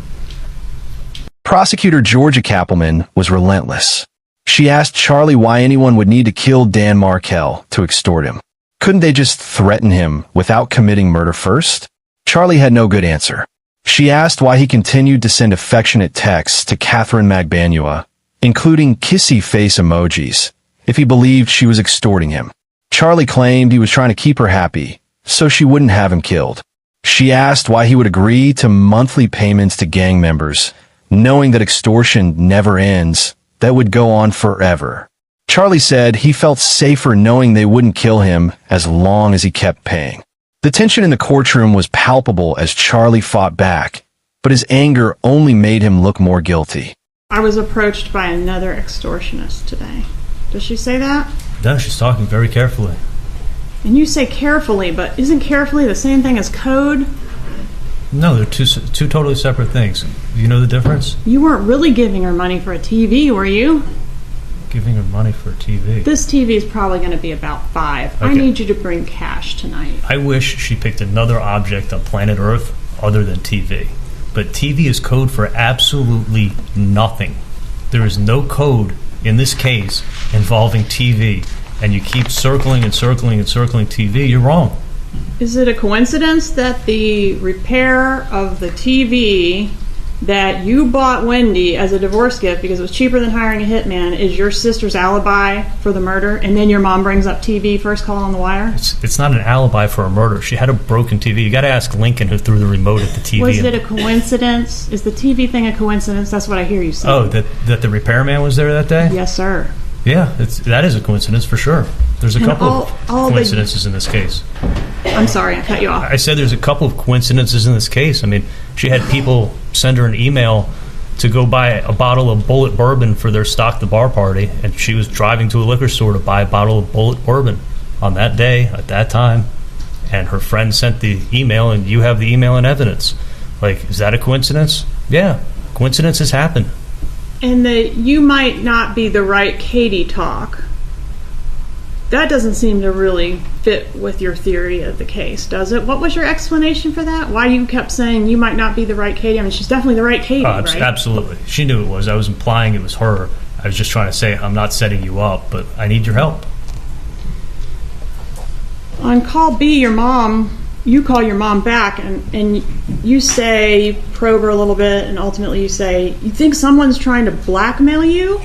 Prosecutor Georgia Kappelman was relentless. She asked Charlie why anyone would need to kill Dan Markel to extort him. Couldn't they just threaten him without committing murder first? Charlie had no good answer. She asked why he continued to send affectionate texts to Katherine Magbanua, including kissy face emojis, if he believed she was extorting him. Charlie claimed he was trying to keep her happy, so she wouldn't have him killed. She asked why he would agree to monthly payments to gang members, knowing that extortion never ends, that would go on forever. Charlie said he felt safer knowing they wouldn't kill him as long as he kept paying. The tension in the courtroom was palpable as Charlie fought back, but his anger only made him look more guilty. I was approached by another extortionist today. Does she say that? No, she's talking very carefully. And you say carefully, but isn't carefully the same thing as code? No, they're two totally separate things. You know the difference? You weren't really giving her money for a TV, were you? Giving her money for a TV? This TV is probably going to be about $5. Okay. I need you to bring cash tonight. I wish she picked another object on planet Earth other than TV. But TV is code for absolutely nothing. There is no code in this case involving TV, and you keep circling and circling and circling TV, you're wrong. Is it a coincidence that the repair of the TV that you bought Wendy as a divorce gift because it was cheaper than hiring a hitman is your sister's alibi for the murder, and then your mom brings up TV first call on the wire? It's not an alibi for a murder. She had a broken TV. You got to ask Lincoln who threw the remote at the TV. Was it a coincidence? Is the TV thing a coincidence? That's what I hear you say. Oh, that the repairman was there that day? Yes, sir. Yeah, that is a coincidence for sure. There's a couple of coincidences in this case. I'm sorry, I cut you off. I said there's a couple of coincidences in this case. I mean, she had people send her an email to go buy a bottle of Bullet bourbon for their Stock the Bar party, and she was driving to a liquor store to buy a bottle of Bullet bourbon on that day, at that time, and her friend sent the email, and you have the email and evidence. Like, is that a coincidence? Yeah, coincidences happen. And that you might not be the right Katie talk, that doesn't seem to really fit with your theory of the case, does it? What was your explanation for that? Why you kept saying you might not be the right Katie? I mean, she's definitely the right Katie, right? Absolutely. She knew it was. I was implying it was her. I was just trying to say, I'm not setting you up, but I need your help. On call B, your mom you call your mom back and you say, you probe her a little bit, and ultimately you say, you think someone's trying to blackmail you?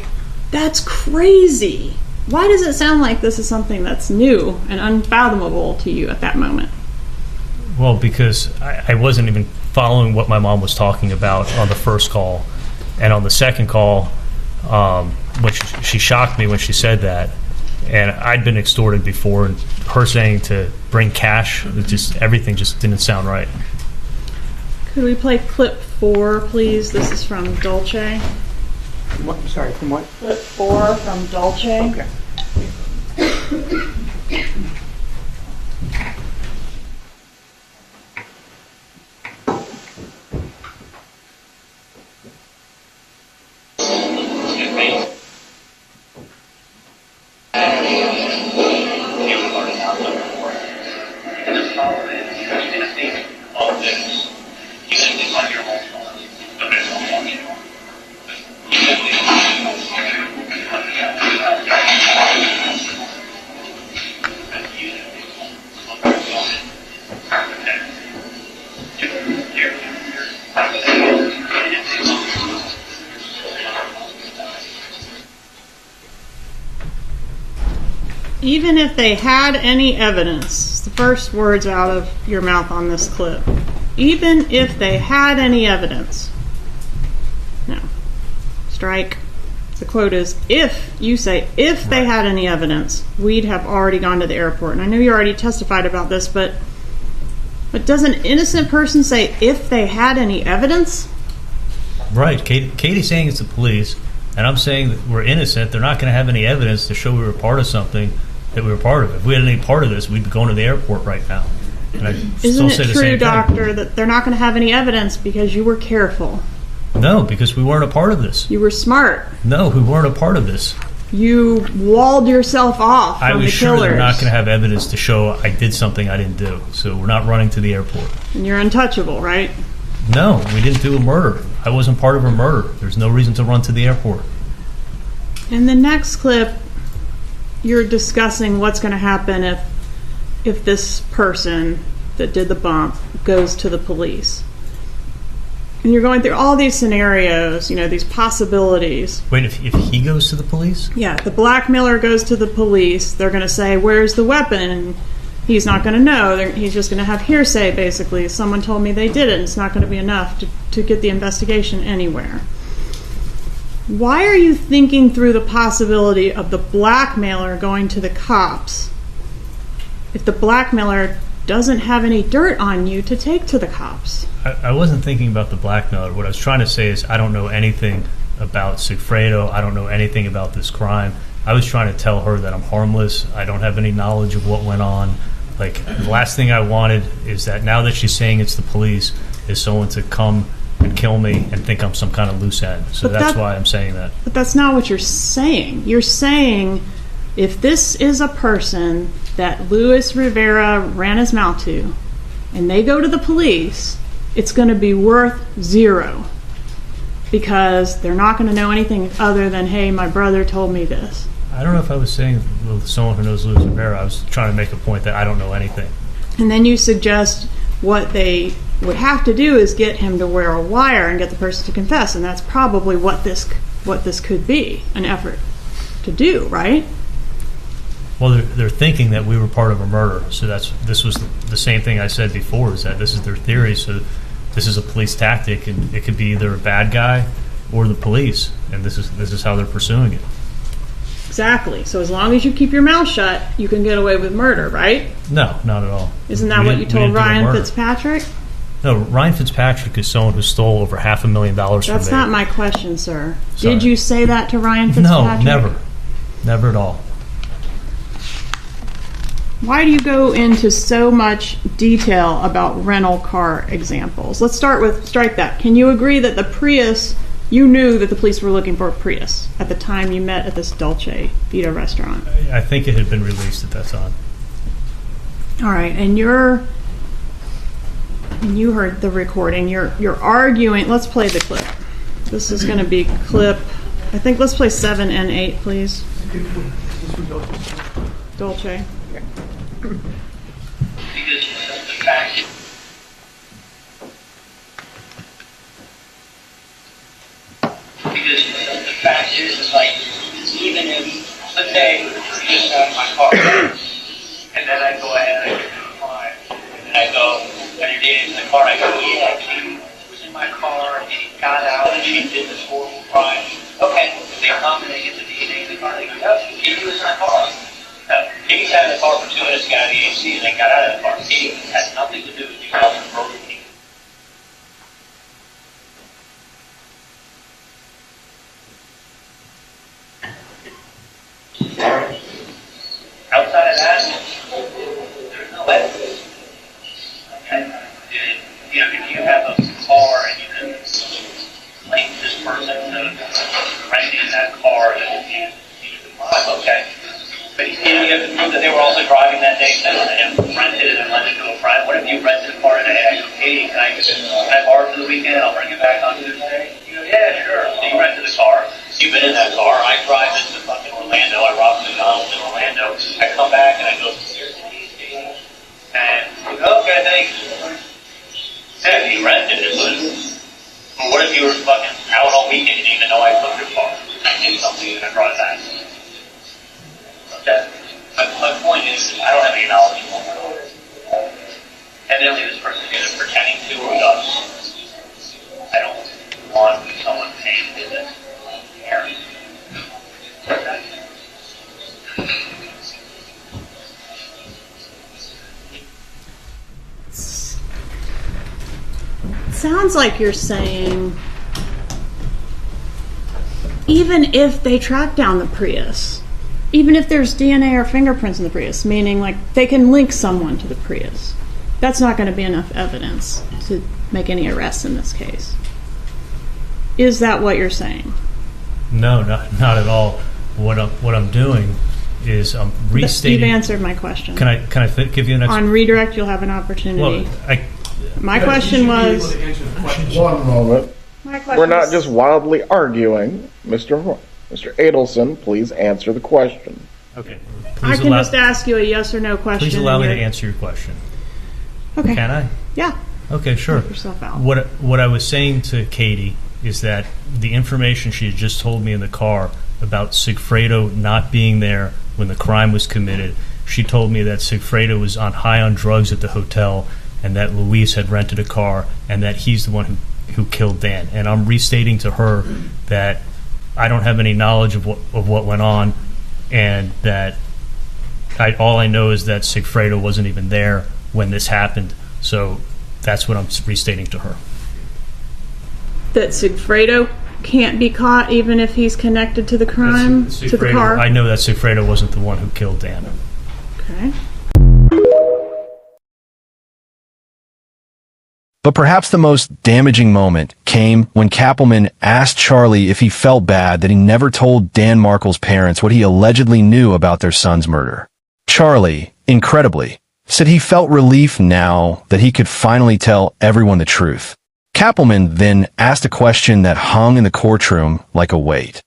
That's crazy. Why does it sound like this is something that's new and unfathomable to you at that moment? Well, because I wasn't even following what my mom was talking about on the first call. And on the second call, when she shocked me when she said that. And I'd been extorted before, and her saying to bring cash, everything just didn't sound right. Could we play clip 4, please? This is from Dolce. What, sorry, from what? Clip 4 from Dolce. Okay. Even if they had any evidence, the first words out of your mouth on this clip, even if they had any evidence. No. Strike. The quote is, if you say, if they had any evidence, we'd have already gone to the airport. And I know you already testified about this, but does an innocent person say, if they had any evidence? Right. Katie's saying it's the police, and I'm saying that we're innocent. They're not going to have any evidence to show we were part of something that we were part of. If we had any part of this, we'd be going to the airport right now. And I Isn't still say it the true, same doctor, thing. that they're not going to have any evidence because you were careful? No, because we weren't a part of this. You were smart. No, we weren't a part of this. You walled yourself off from I was the sure killers. they're not going to have evidence to show I did something I didn't do. So we're not running to the airport. And you're untouchable, right? No, we didn't do a murder. I wasn't part of a murder. There's no reason to run to the airport. In the next clip, you're discussing what's going to happen if this person that did the bump goes to the police. And you're going through all these scenarios, these possibilities. Wait, if he goes to the police? Yeah, the blackmailer goes to the police. They're going to say, where's the weapon? And he's not going to know. He's just going to have hearsay, basically. Someone told me they did it, and it's not going to be enough to get the investigation anywhere. Why are you thinking through the possibility of the blackmailer going to the cops if the blackmailer doesn't have any dirt on you to take to the cops? I wasn't thinking about the blackmailer. What I was trying to say is I don't know anything about Sigfredo. I don't know anything about this crime. I was trying to tell her that I'm harmless. I don't have any knowledge of what went on. Like, the last thing I wanted is that now that she's saying it's the police, is someone to come and kill me and think I'm some kind of loose end. So that's why I'm saying that. But that's not what you're saying. You're saying if this is a person that Luis Rivera ran his mouth to and they go to the police, it's going to be worth zero because they're not going to know anything other than, hey, my brother told me this. I don't know if I was saying with someone who knows Luis Rivera. I was trying to make a point that I don't know anything. And then you suggest what they would have to do is get him to wear a wire and get the person to confess, and that's probably what this could be, an effort to do, right? Well, they're thinking that we were part of a murder, so this was the same thing I said before, is that this is their theory, so this is a police tactic, and it could be either a bad guy or the police, and this is how they're pursuing it. Exactly. So as long as you keep your mouth shut, you can get away with murder, right? No, not at all. Isn't that what you told Ryan Fitzpatrick? No, Ryan Fitzpatrick is someone who stole over $500,000 from me. That's not my question, sir. Sorry. Did you say that to Ryan Fitzpatrick? No, never. Never at all. Why do you go into so much detail about rental car examples? Let's start with, strike that. Can you agree that the Prius, you knew that the police were looking for a Prius at the time you met at this Dolce Vita restaurant? I think it had been released at that time. All right, and you heard the recording. You're arguing. Let's play the clip. This is going to be clip, I think let's play 7 and 8, please. Dolce. Because fact. Because the fact is like, even if, let's say, you just got in my car, and then I go ahead and I get in the car, and then I go, and you're dating in the car, I go, yeah, Katie was in my car, and he got out, and she did this horrible crime. Okay, they come and they get the DNA in the car, they go, yep, Katie was in my car. Katie sat in the car for 2 minutes, got out of the AC, and then got out of the car. Katie had nothing to do with you, nothing broken. Outside of that, there's no evidence. Okay? You know, if you have a car and you can link this person to renting that car that you okay. But you have to prove that they were also driving that day too, and rented it and lent it to a friend. What if you rented a car and hey, can I borrow for the weekend? I'll bring it back on Tuesday. You go, yeah, sure. So you rented a car. You've been in that car. I drive into fucking Orlando. I rob McDonald's in Orlando. I come back and I go, here's the keys, Katie. And you go, okay, thanks. Yeah, you rented it, but what if you were fucking out all weekend and you didn't even know I took your car? I did something and I brought it back. Okay. My point is, I don't have any knowledge of what evidently this person is either pretending to or does. I don't want someone paying to do this. Sounds like you're saying even if they track down the Prius, even if there's DNA or fingerprints in the Prius, meaning like they can link someone to the Prius, that's not going to be enough evidence to make any arrests in this case. Is that what you're saying? No, not at all. What I'm doing is I'm restating. You've answered my question. Can I give you an on redirect? You'll have an opportunity. Well, my question was. One moment. My question We're not just wildly arguing, Mr. Adelson. Please answer the question. Okay. I can just ask you a yes or no question. Please allow me to answer your question. Okay. Can I? Yeah. Okay, sure. Help yourself out. What I was saying to Katie is that the information she had just told me in the car about Sigfredo not being there when the crime was committed, she told me that Sigfredo was high on drugs at the hotel and that Luis had rented a car and that he's the one who killed Dan. And I'm restating to her that I don't have any knowledge of what went on, and that all I know is that Sigfredo wasn't even there when this happened. So that's what I'm restating to her. That Sigfredo can't be caught even if he's connected to the crime, to the car? I know that Sigfredo wasn't the one who killed Dan. Okay. But perhaps the most damaging moment came when Kappelman asked Charlie if he felt bad that he never told Dan Markel's parents what he allegedly knew about their son's murder. Charlie, incredibly, said he felt relief now that he could finally tell everyone the truth. Kappelman then asked a question that hung in the courtroom like a weight.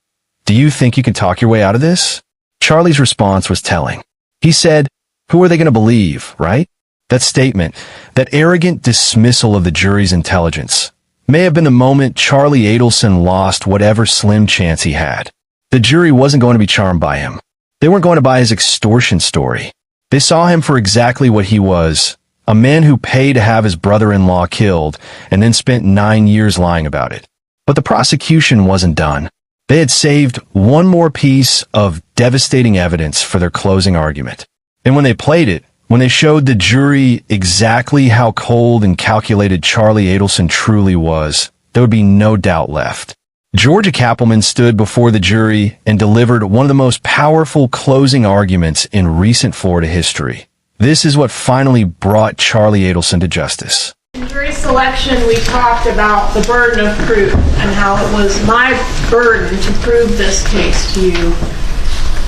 Do you think you can talk your way out of this? Charlie's response was telling. He said, who are they going to believe, right? That statement, that arrogant dismissal of the jury's intelligence, may have been the moment Charlie Adelson lost whatever slim chance he had. The jury wasn't going to be charmed by him. They weren't going to buy his extortion story. They saw him for exactly what he was, a man who paid to have his brother-in-law killed and then spent 9 years lying about it. But the prosecution wasn't done. They had saved one more piece of devastating evidence for their closing argument. And when they played it, when they showed the jury exactly how cold and calculated Charlie Adelson truly was, there would be no doubt left. Georgia Kappelman stood before the jury and delivered one of the most powerful closing arguments in recent Florida history. This is what finally brought Charlie Adelson to justice. In jury selection, we talked about the burden of proof and how it was my burden to prove this case to you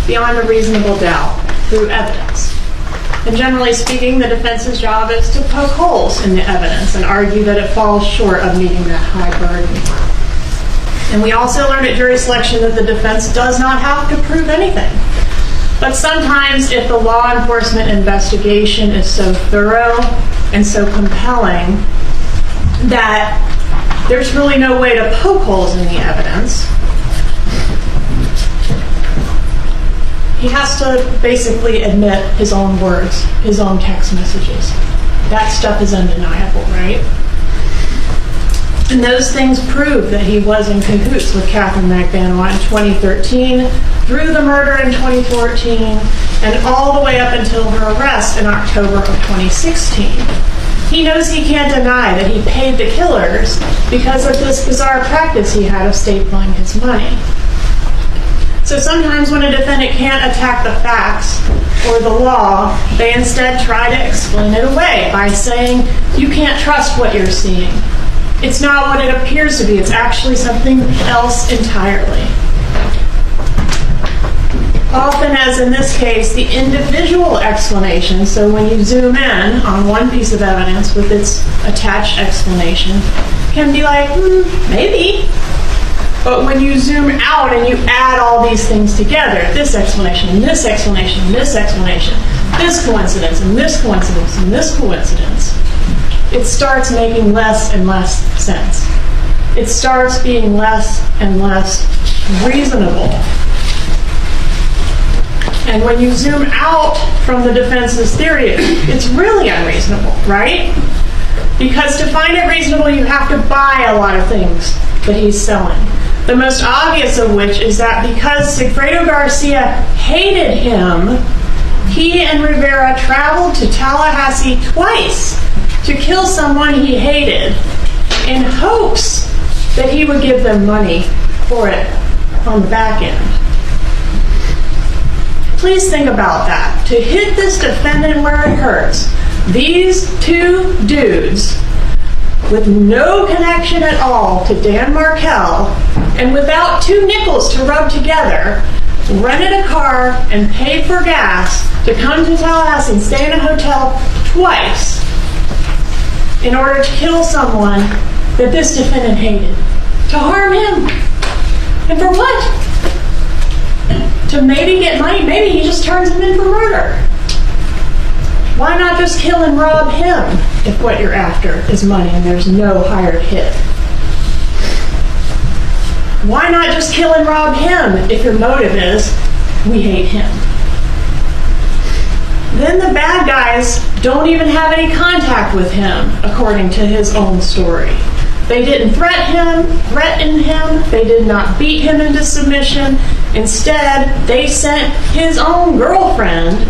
beyond a reasonable doubt through evidence. And generally speaking, the defense's job is to poke holes in the evidence and argue that it falls short of meeting that high burden. And we also learned at jury selection that the defense does not have to prove anything. But sometimes if the law enforcement investigation is so thorough and so compelling that there's really no way to poke holes in the evidence. He has to basically admit his own words, his own text messages. That stuff is undeniable, right? And those things prove that he was in cahoots with Katherine Magbanua in 2013, through the murder in 2014, and all the way up until her arrest in October of 2016. He knows he can't deny that he paid the killers because of this bizarre practice he had of stapling his money. So sometimes when a defendant can't attack the facts or the law, they instead try to explain it away by saying, you can't trust what you're seeing. It's not what it appears to be. It's actually something else entirely. Often, as in this case, the individual explanation, so when you zoom in on one piece of evidence with its attached explanation, can be like, maybe. But when you zoom out and you add all these things together, this explanation, and this explanation, and this explanation, this coincidence, and this coincidence, and this coincidence, it starts making less and less sense. It starts being less and less reasonable. And when you zoom out from the defense's theory, it's really unreasonable, right? Because to find it reasonable, you have to buy a lot of things that he's selling. The most obvious of which is that because Sigfredo Garcia hated him, he and Rivera traveled to Tallahassee twice to kill someone he hated in hopes that he would give them money for it on the back end. Please think about that. To hit this defendant where it hurts, these two dudes with no connection at all to Dan Markel and without 2 nickels to rub together, rented a car and paid for gas to come to Tallahassee and stay in a hotel twice in order to kill someone that this defendant hated. To harm him. And for what? To maybe get money? Maybe he just turns him in for murder. Why not just kill and rob him if what you're after is money and there's no hired hit? Why not just kill and rob him if your motive is, we hate him? Then the bad guys don't even have any contact with him, according to his own story. They didn't threaten him, they did not beat him into submission. Instead, they sent his own girlfriend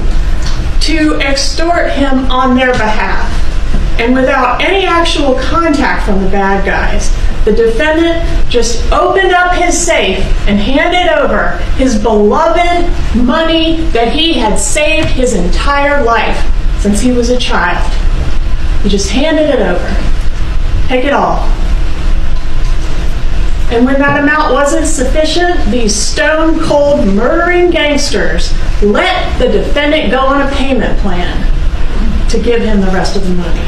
to extort him on their behalf. And without any actual contact from the bad guys, the defendant just opened up his safe and handed over his beloved money that he had saved his entire life since he was a child. He just handed it over. Take it all. And when that amount wasn't sufficient, these stone-cold murdering gangsters let the defendant go on a payment plan to give him the rest of the money.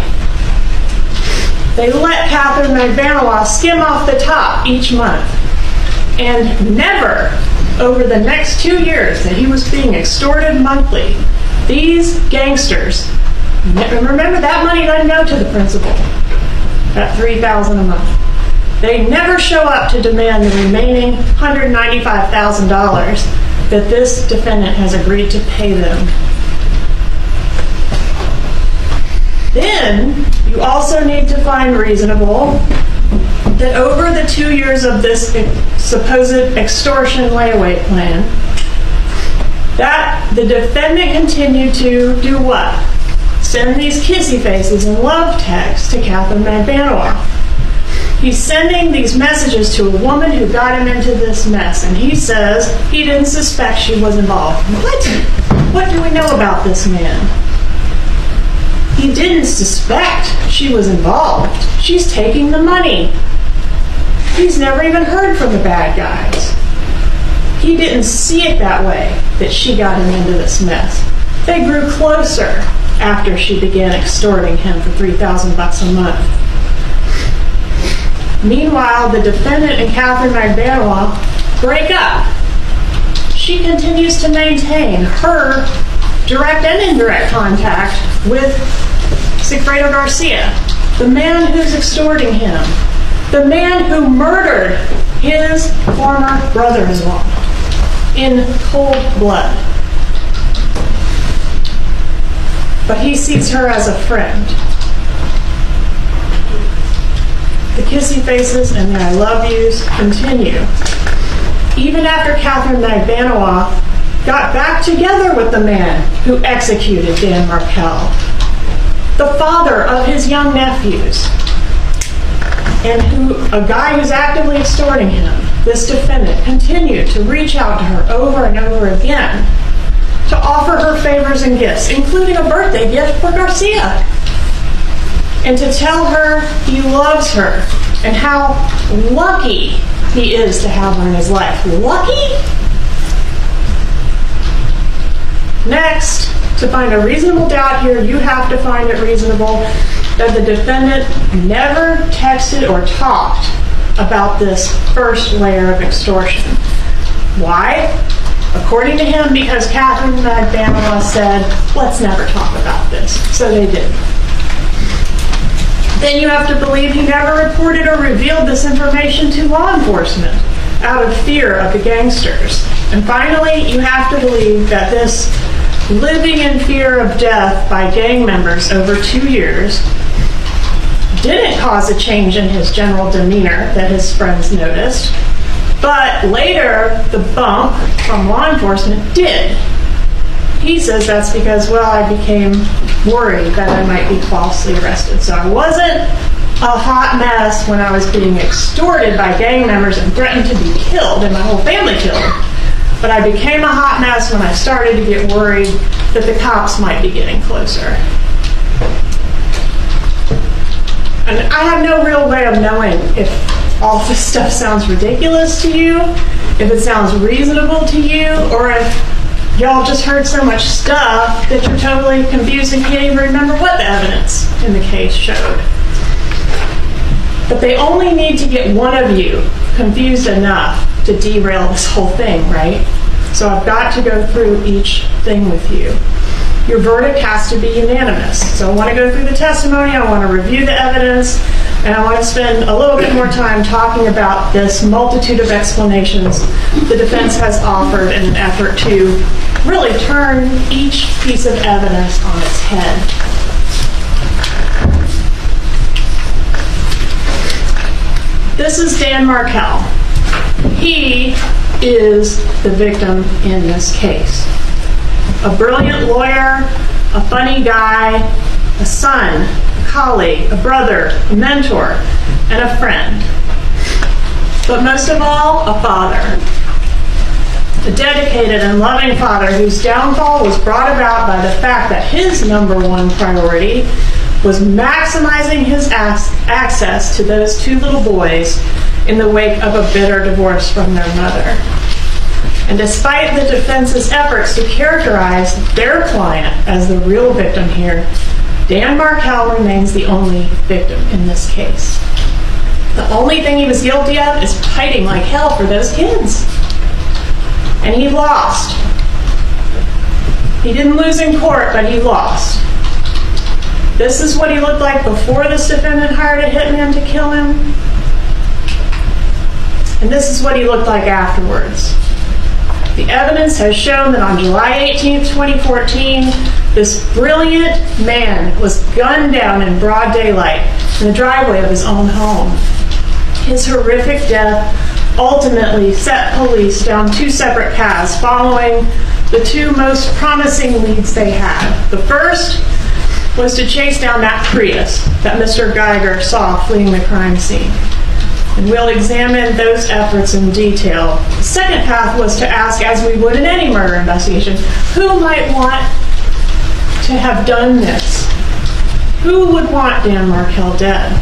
They let Katherine Magbanua skim off the top each month. And never, over the next 2 years that he was being extorted monthly, these gangsters, remember that money doesn't go to the principal, that $3,000 a month. They never show up to demand the remaining $195,000 that this defendant has agreed to pay them. Then, you also need to find reasonable that over the 2 years of this supposed extortion layaway plan, that the defendant continued to do what? Send these kissy faces and love texts to Katherine Magbanua. He's sending these messages to a woman who got him into this mess, and he says he didn't suspect she was involved. What? What do we know about this man? He didn't suspect she was involved. She's taking the money. He's never even heard from the bad guys. He didn't see it that way, that she got him into this mess. They grew closer after she began extorting him for $3,000 a month. Meanwhile, the defendant and Katherine Magbanua break up. She continues to maintain her direct and indirect contact with Sigfredo Garcia, the man who's extorting him, the man who murdered his former brother-in-law in cold blood. But he sees her as a friend. The kissy faces and the I love yous continue. Even after Katherine Magbanua got back together with the man who executed Dan Markel, the father of his young nephews, and a guy who's actively extorting him, this defendant continued to reach out to her over and over again to offer her favors and gifts, including a birthday gift for Garcia, and to tell her he loves her and how lucky he is to have her in his life. Lucky? Next, to find a reasonable doubt here, you have to find it reasonable that the defendant never texted or talked about this first layer of extortion. Why? According to him, because Katherine Magbanua said, let's never talk about this. So they didn't. Then you have to believe he never reported or revealed this information to law enforcement out of fear of the gangsters. And finally, you have to believe that this living in fear of death by gang members over 2 years didn't cause a change in his general demeanor that his friends noticed, but later the bump from law enforcement did. He says that's because, well, I became worried that I might be falsely arrested. So I wasn't a hot mess when I was being extorted by gang members and threatened to be killed and my whole family killed. But I became a hot mess when I started to get worried that the cops might be getting closer. And I have no real way of knowing if all this stuff sounds ridiculous to you, if it sounds reasonable to you, or if y'all just heard so much stuff that you're totally confused and can't even remember what the evidence in the case showed. But they only need to get one of you confused enough to derail this whole thing, right? So I've got to go through each thing with you. Your verdict has to be unanimous. So I want to go through the testimony, I want to review the evidence, and I want to spend a little bit more time talking about this multitude of explanations the defense has offered in an effort to really turn each piece of evidence on its head. This is Dan Markel. He is the victim in this case. A brilliant lawyer, a funny guy, a son, a colleague, a brother, a mentor, and a friend. But most of all, a father. A dedicated and loving father whose downfall was brought about by the fact that his number one priority was maximizing his access to those two little boys in the wake of a bitter divorce from their mother. And despite the defense's efforts to characterize their client as the real victim here, Dan Markel remains the only victim in this case. The only thing he was guilty of is fighting like hell for those kids. And he lost. He didn't lose in court, but he lost. This is what he looked like before this defendant hired a hitman to kill him. And this is what he looked like afterwards. The evidence has shown that on July 18th, 2014, this brilliant man was gunned down in broad daylight in the driveway of his own home. His horrific death ultimately set police down two separate paths following the two most promising leads they had. The first was to chase down that Prius that Mr. Geiger saw fleeing the crime scene. And we'll examine those efforts in detail. The second path was to ask, as we would in any murder investigation, who might want to have done this? Who would want Dan Markel dead?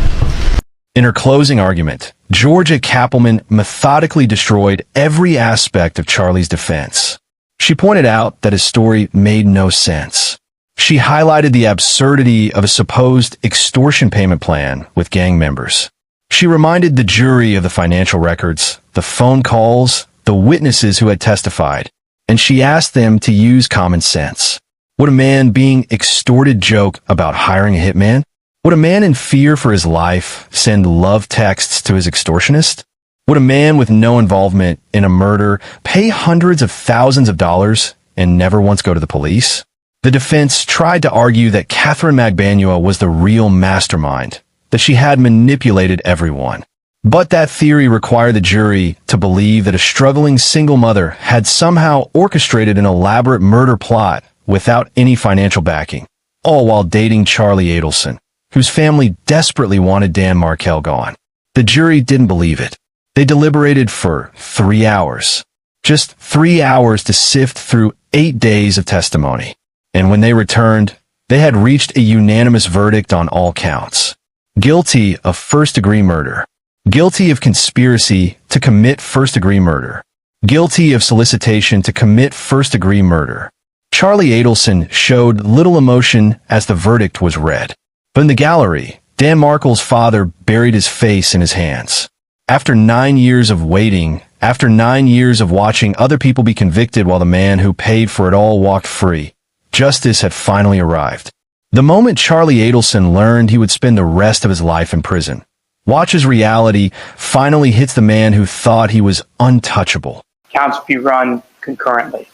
In her closing argument, Georgia Kappelman methodically destroyed every aspect of Charlie's defense. She pointed out that his story made no sense. She highlighted the absurdity of a supposed extortion payment plan with gang members. She reminded the jury of the financial records, the phone calls, the witnesses who had testified, and she asked them to use common sense. Would a man being extorted joke about hiring a hitman? Would a man in fear for his life send love texts to his extortionist? Would a man with no involvement in a murder pay hundreds of thousands of dollars and never once go to the police? The defense tried to argue that Katherine Magbanua was the real mastermind, that she had manipulated everyone. But that theory required the jury to believe that a struggling single mother had somehow orchestrated an elaborate murder plot without any financial backing, all while dating Charlie Adelson, whose family desperately wanted Dan Markel gone. The jury didn't believe it. They deliberated for 3 hours. Just 3 hours to sift through 8 days of testimony. And when they returned, they had reached a unanimous verdict on all counts. Guilty of first-degree murder. Guilty of conspiracy to commit first-degree murder. Guilty of solicitation to commit first-degree murder. Charlie Adelson showed little emotion as the verdict was read. But in the gallery, Dan Markel's father buried his face in his hands. After 9 years of waiting, after 9 years of watching other people be convicted while the man who paid for it all walked free, justice had finally arrived. The moment Charlie Adelson learned he would spend the rest of his life in prison, watch as reality finally hits the man who thought he was untouchable. Counts be run concurrently.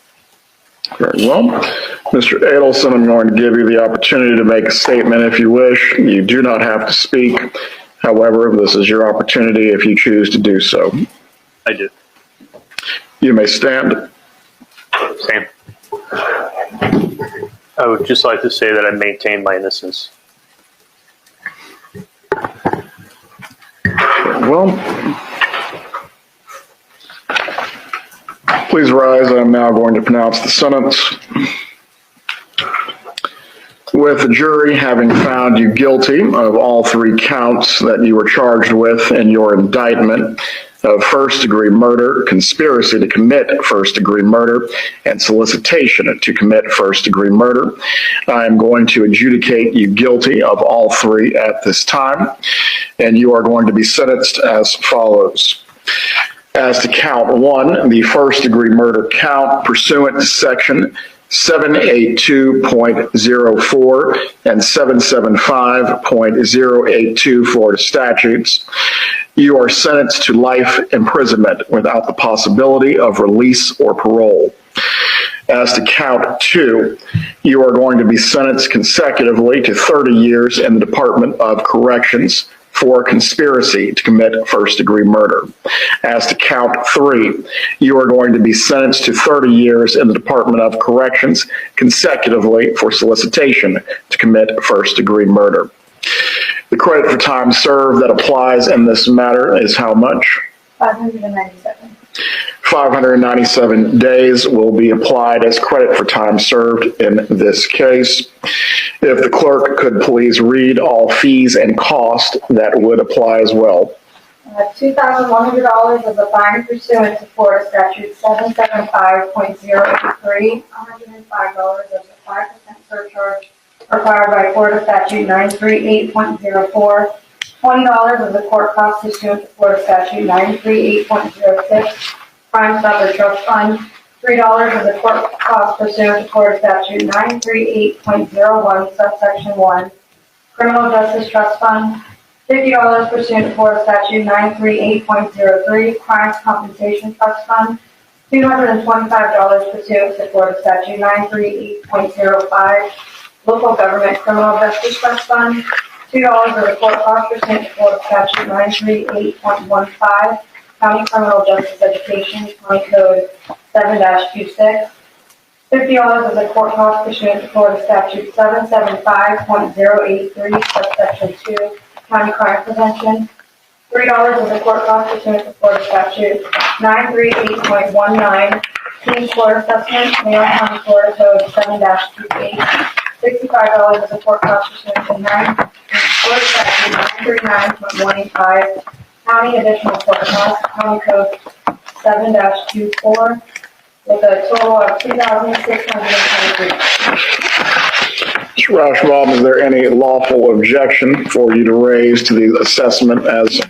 Very well. Mr. Adelson, I'm going to give you the opportunity to make a statement if you wish. You do not have to speak. However, this is your opportunity if you choose to do so. I do. You may stand. Same. I would just like to say that I maintain my innocence. Well, please rise. I'm now going to pronounce the sentence. With the jury having found you guilty of all 3 counts that you were charged with in your indictment of first-degree murder, conspiracy to commit first-degree murder, and solicitation to commit first-degree murder, I am going to adjudicate you guilty of all 3 at this time, and you are going to be sentenced as follows. As to count 1, the first-degree murder count pursuant to section 782.04 and 775.082 Florida statutes, you are sentenced to life imprisonment without the possibility of release or parole. As to count 2, you are going to be sentenced consecutively to 30 years in the Department of Corrections for conspiracy to commit first-degree murder. As to count 3, you are going to be sentenced to 30 years in the Department of Corrections consecutively for solicitation to commit first-degree murder. The credit for time served that applies in this matter is how much? 597. 597 days will be applied as credit for time served in this case. If the clerk could please read all fees and costs that would apply as well. $2,100 as a fine pursuant to Florida Statute 775.083, $105 as a 5% surcharge required by Florida Statute 938.04, $20 as a court cost pursuant to Florida Statute 938.06, Crime Stopper Trust Fund, $3 as a court cost pursuant to Florida Statute 938.01, subsection 1, Criminal Justice Trust Fund, $50 pursuant to Florida Statute 938.03, Crimes Compensation Trust Fund, $225 pursuant to Florida Statute 938.05, Local Government Criminal Justice Trust Fund, $2 as a court cost pursuant to Florida Statute 938.15, County Criminal Justice Education, County Code 7-26, $50 as a court cost pursuant to Florida Statute 775.083, subsection 2, County Crime Prevention, $3 as a court cost pursuant to Florida Statute 938.19, Teen Court Assessment, Mayor County Florida Code 7-28, $65 as a court cost pursuant to Florida Statute 939.185, County Additional Court Cost, County Code 7-24, with a total of $2,623. Mr. Rauschbaum, is there any lawful objection for you to raise to the assessment as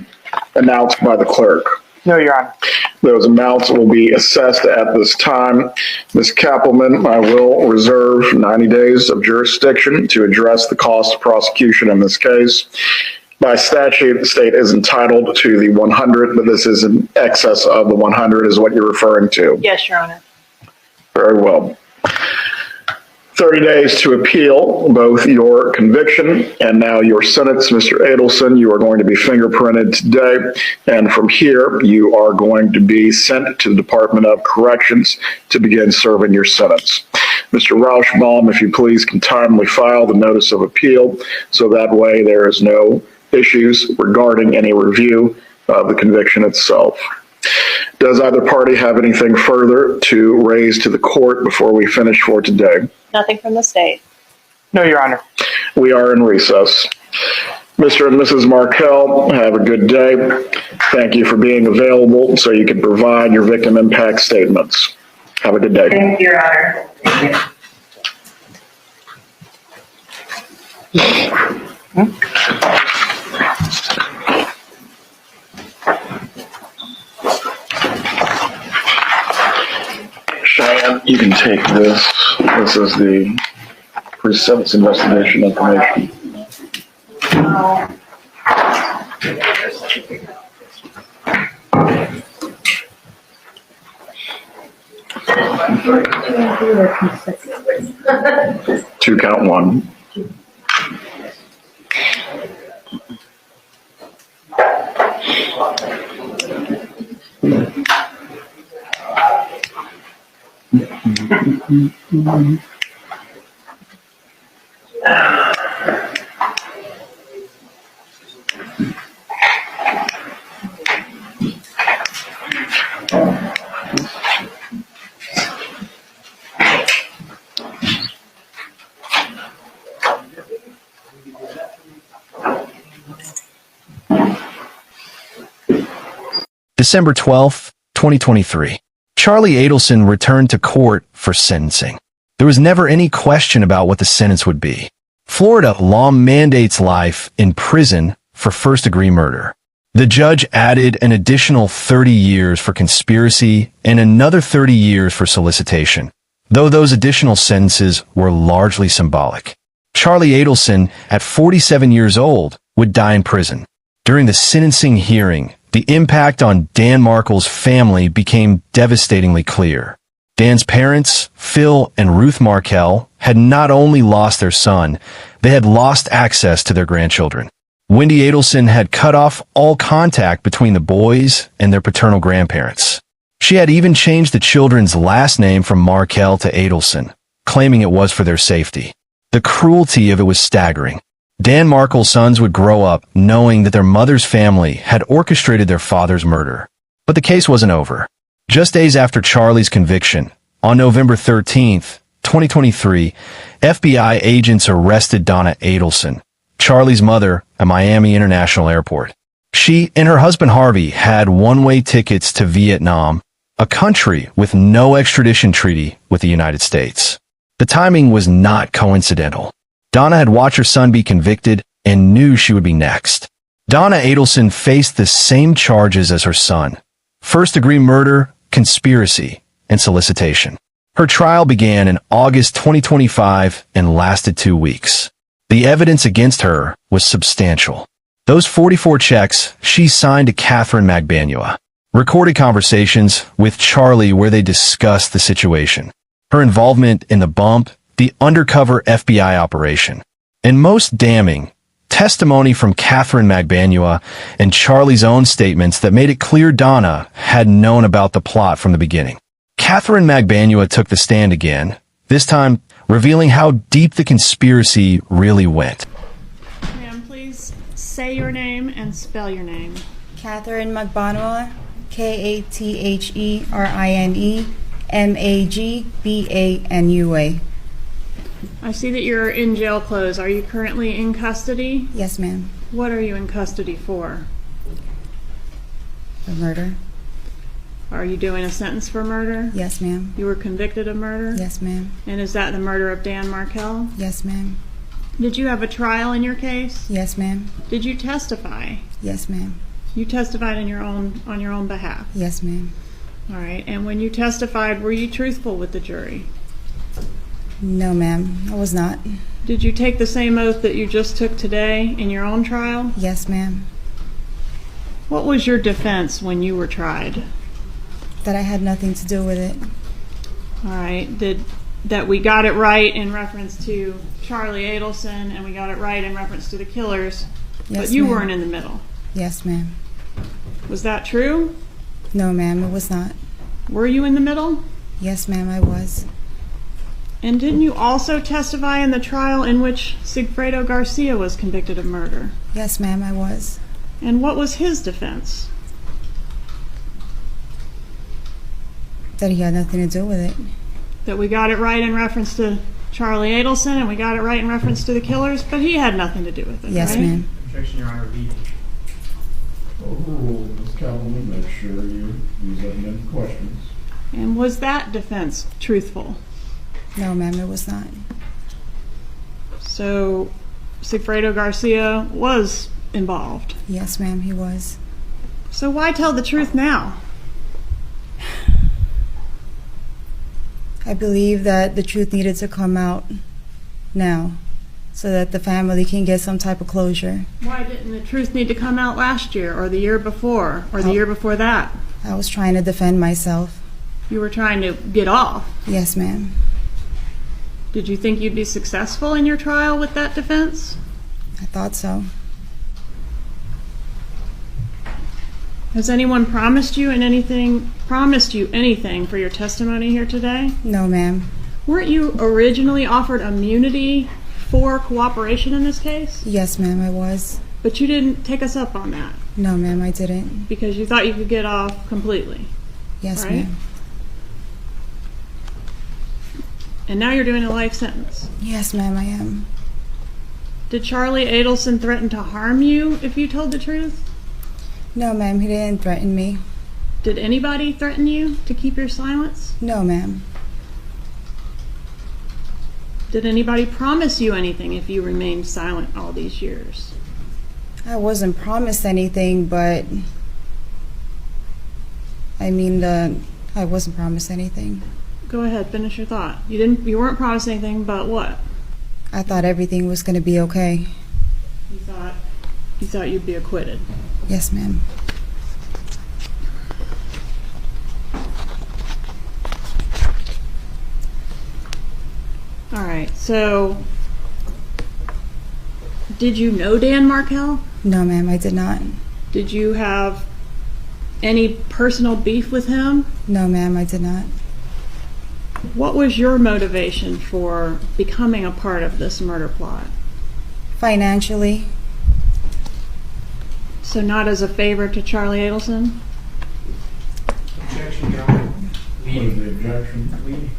announced by the clerk? No, Your Honor. Those amounts will be assessed at this time. Ms. Kappelman, I will reserve 90 days of jurisdiction to address the cost of prosecution in this case. By statute, the state is entitled to the 100, but this is in excess of the 100 is what you're referring to. Yes, Your Honor. Very well. 30 days to appeal both your conviction and now your sentence. Mr. Adelson, you are going to be fingerprinted today, and from here you are going to be sent to the Department of Corrections to begin serving your sentence. Mr. Rauschbaum, if you please can timely file the notice of appeal so that way there is no issues regarding any review of the conviction itself. Does either party have anything further to raise to the court before we finish for today? Nothing from the state. No, Your Honor. We are in recess. Mr. and Mrs. Markel, have a good day. Thank you for being available so you can provide your victim impact statements. Have a good day. Thank you, Your Honor. Thank you. Cheyenne, you can take this. This is the pre-sentence investigation information. Two count one. December 12th, 2023. Charlie Adelson returned to court for sentencing. There was never any question about what the sentence would be. Florida law mandates life in prison for first-degree murder. The judge added an additional 30 years for conspiracy and another 30 years for solicitation, though those additional sentences were largely symbolic. Charlie Adelson, at 47 years old, would die in prison. During the sentencing hearing, the impact on Dan Markel's family became devastatingly clear. Dan's parents, Phil and Ruth Markel, had not only lost their son, they had lost access to their grandchildren. Wendy Adelson had cut off all contact between the boys and their paternal grandparents. She had even changed the children's last name from Markel to Adelson, claiming it was for their safety. The cruelty of it was staggering. Dan Markel's sons would grow up knowing that their mother's family had orchestrated their father's murder. But the case wasn't over. Just days after Charlie's conviction, on November 13th, 2023, FBI agents arrested Donna Adelson, Charlie's mother, at Miami International Airport. She and her husband Harvey had one-way tickets to Vietnam, a country with no extradition treaty with the United States. The timing was not coincidental. Donna had watched her son be convicted and knew she would be next. Donna Adelson faced the same charges as her son: first-degree murder, conspiracy, and solicitation. Her trial began in August 2025 and lasted 2 weeks. The evidence against her was substantial. Those 44 checks she signed to Katherine Magbanua, recorded conversations with Charlie where they discussed the situation, her involvement in the bump, the undercover FBI operation, and most damning, testimony from Katherine Magbanua and Charlie's own statements that made it clear Donna had known about the plot from the beginning. Katherine Magbanua took the stand again, this time revealing how deep the conspiracy really went. Ma'am, please say your name and spell your name. Katherine Magbanua, Katherine Magbanua. I see that you're in jail clothes. Are you currently in custody? Yes, ma'am. What are you in custody for? For murder. Are you doing a sentence for murder? Yes, ma'am. You were convicted of murder? Yes, ma'am. And is that the murder of Dan Markel? Yes, ma'am. Did you have a trial in your case? Yes, ma'am. Did you testify? Yes, ma'am. You testified on your own behalf? Yes, ma'am. All right. And when you testified, were you truthful with the jury? No, ma'am, I was not. Did you take the same oath that you just took today in your own trial? Yes, ma'am. What was your defense when you were tried? That I had nothing to do with it. All right. That we got it right in reference to Charlie Adelson and we got it right in reference to the killers, Yes, but you ma'am. weren't in the middle. Yes, ma'am. Was that true? No, ma'am, it was not. Were you in the middle? Yes, ma'am, I was. And didn't you also testify in the trial in which Sigfredo Garcia was convicted of murder? Yes, ma'am, I was. And what was his defense? That he had nothing to do with it. That we got it right in reference to Charlie Adelson and we got it right in reference to the killers, but he had nothing to do with it, Yes, right? ma'am. Objection, Your Honor. Overruled, Ms. Calhoun, make sure you use any questions. And was that defense truthful? No, ma'am, it was not. So Sigfredo Garcia was involved. Yes, ma'am, he was. So why tell the truth now? I believe that the truth needed to come out now so that the family can get some type of closure. Why didn't the truth need to come out last year or the year before or the year before that? I was trying to defend myself. You were trying to get off. Yes, ma'am. Did you think you'd be successful in your trial with that defense? I thought so. Has anyone promised you anything for your testimony here today? No, ma'am. Weren't you originally offered immunity for cooperation in this case? Yes, ma'am, I was. But you didn't take us up on that. No, ma'am, I didn't. Because you thought you could get off completely. Yes, right? ma'am. And now you're doing a life sentence. Yes, ma'am, I am. Did Charlie Adelson threaten to harm you if you told the truth? No, ma'am, he didn't threaten me. Did anybody threaten you to keep your silence? No, ma'am. Did anybody promise you anything if you remained silent all these years? I wasn't promised anything, but I wasn't promised anything. Go ahead, finish your thought. You weren't promised anything, but what? I thought everything was going to be okay. You thought you'd be acquitted. Yes, ma'am. All right, so did you know Dan Markel? No, ma'am, I did not. Did you have any personal beef with him? No, ma'am, I did not. What was your motivation for becoming a part of this murder plot? Financially. So not as a favor to Charlie Adelson? Objection, Your Honor. What is the objection?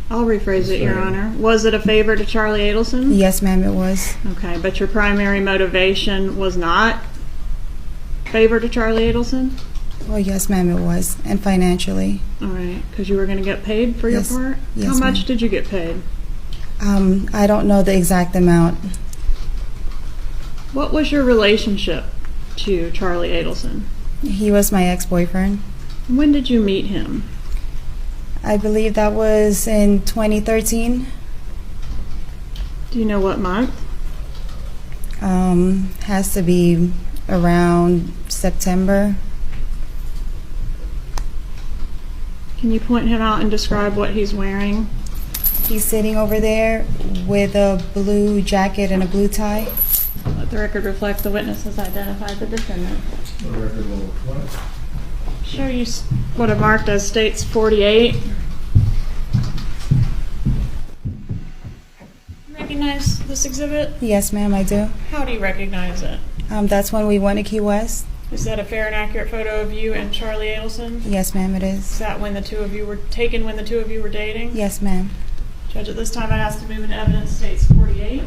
I'll rephrase it, Your Honor. Was it a favor to Charlie Adelson? Yes, ma'am, it was. Okay, but your primary motivation was not favor to Charlie Adelson? Oh, yes, ma'am, it was. And financially. All right, because you were going to get paid for your part? Yes, How much ma'am. did you get paid? I don't know the exact amount. What was your relationship to Charlie Adelson? He was my ex-boyfriend. When did you meet him? I believe that was in 2013. Do you know what month? Has to be around September. Can you point him out and describe what he's wearing? He's sitting over there with a blue jacket and a blue tie. Let the record reflect the witness has identified the defendant. The record will reflect. Show you what I marked as states 48. Recognize this exhibit? Yes, ma'am, I do. How do you recognize it? That's when we went to Key West. Is that a fair and accurate photo of you and Charlie Adelson? Yes, ma'am, it Is is. that when the two of you were taken when the two of you were dating? Yes, ma'am. Judge, at this time I ask to move into evidence states 48.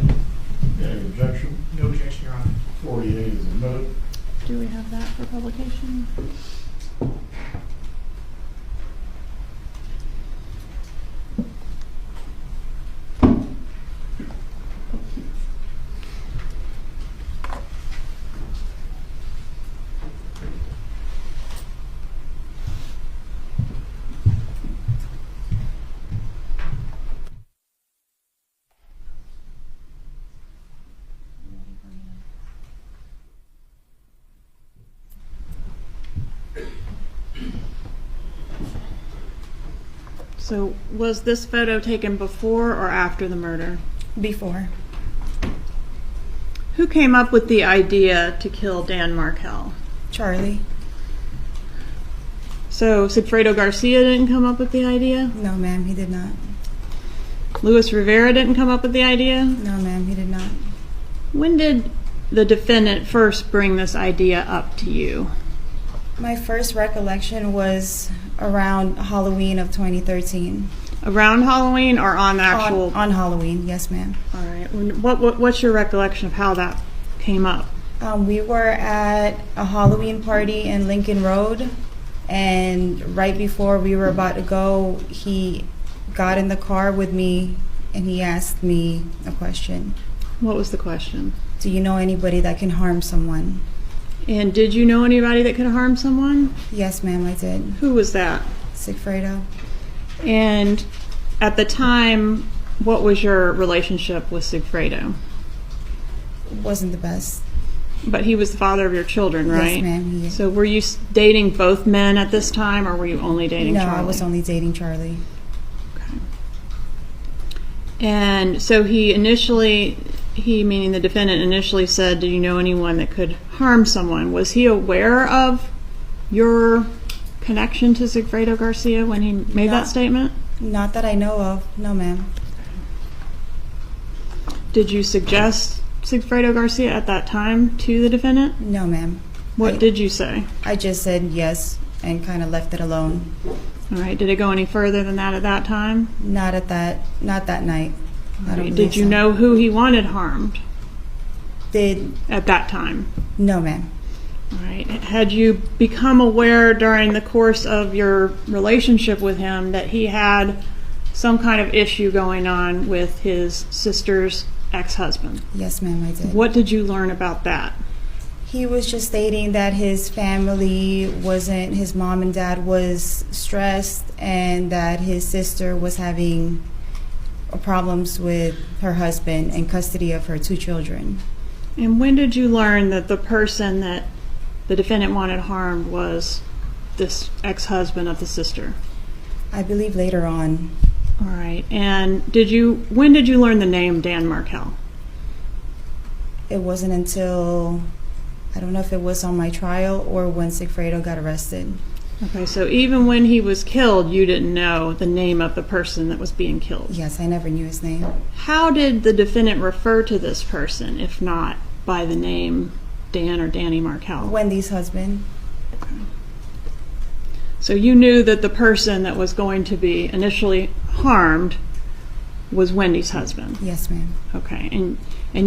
Any objection? No objection, Your Honor. 48 is admitted. Do we have that for publication? So was this photo taken before or after the murder? Before. Who came up with the idea to kill Dan Markel? Charlie. So Sigfredo Garcia didn't come up with the idea? No, ma'am, he did not. Luis Rivera didn't come up with the idea? No, ma'am, he did not. When did the defendant first bring this idea up to you? My first recollection was around Halloween of 2013. Around Halloween or on the actual? On Halloween, yes, ma'am. All right. What's your recollection of how that came up? We were at a Halloween party in Lincoln Road, and right before we were about to go, he got in the car with me and he asked me a question. What was the question? Do you know anybody that can harm someone? And did you know anybody that could harm someone? Yes, ma'am, I did. Who was that? Sigfredo. And at the time, what was your relationship with Sigfredo? It wasn't the best. But he was the father of your children, right? Yes, ma'am. So were you dating both men at this time, or were you only dating Charlie? No, I was only dating Charlie. Okay. And so he meaning the defendant, initially said, do you know anyone that could harm someone? Was he aware of your connection to Sigfredo Garcia when he made that statement? Not that I know of. No, ma'am. Did you suggest Sigfredo Garcia at that time to the defendant? No, ma'am. What did you say? I just said yes and kind of left it alone. All right. Did it go any further than that at that time? Not that night. Right. Did you know who he wanted harmed? At that time? No, ma'am. All right. Had you become aware during the course of your relationship with him that he had some kind of issue going on with his sister's ex-husband? Yes, ma'am, I did. What did you learn about that? He was just stating that his mom and dad was stressed, and that his sister was having problems with her husband and custody of her 2 children. And when did you learn that the person that the defendant wanted harmed was this ex-husband of the sister? I believe later on. All right. And when did you learn the name Dan Markel? It wasn't until, I don't know if it was on my trial or when Sigfredo got arrested. Okay, so even when he was killed, you didn't know the name of the person that was being killed? Yes, I never knew his name. How did the defendant refer to this person, if not by the name Dan or Danny Markel? Wendy's husband. Okay. So you knew that the person that was going to be initially harmed was Wendy's husband? Yes, ma'am. Okay, and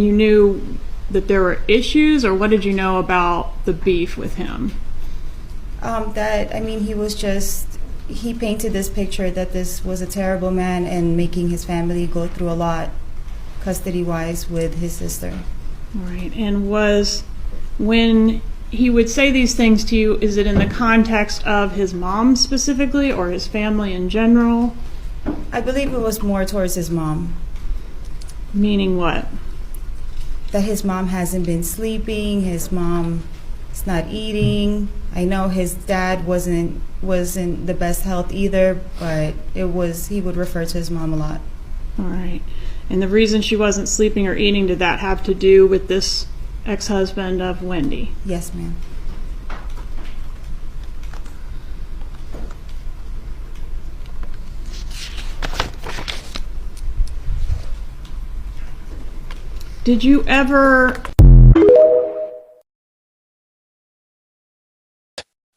you knew that there were issues, or what did you know about the beef with him? He painted this picture that this was a terrible man and making his family go through a lot custody-wise with his sister. All right, and when he would say these things to you, is it in the context of his mom specifically or his family in general? I believe it was more towards his mom. Meaning what? That his mom hasn't been sleeping, his mom is not eating. I know his dad wasn't the best health either, but he would refer to his mom a lot. All right. And the reason she wasn't sleeping or eating, did that have to do with this ex-husband of Wendy? Yes, ma'am. Did you ever...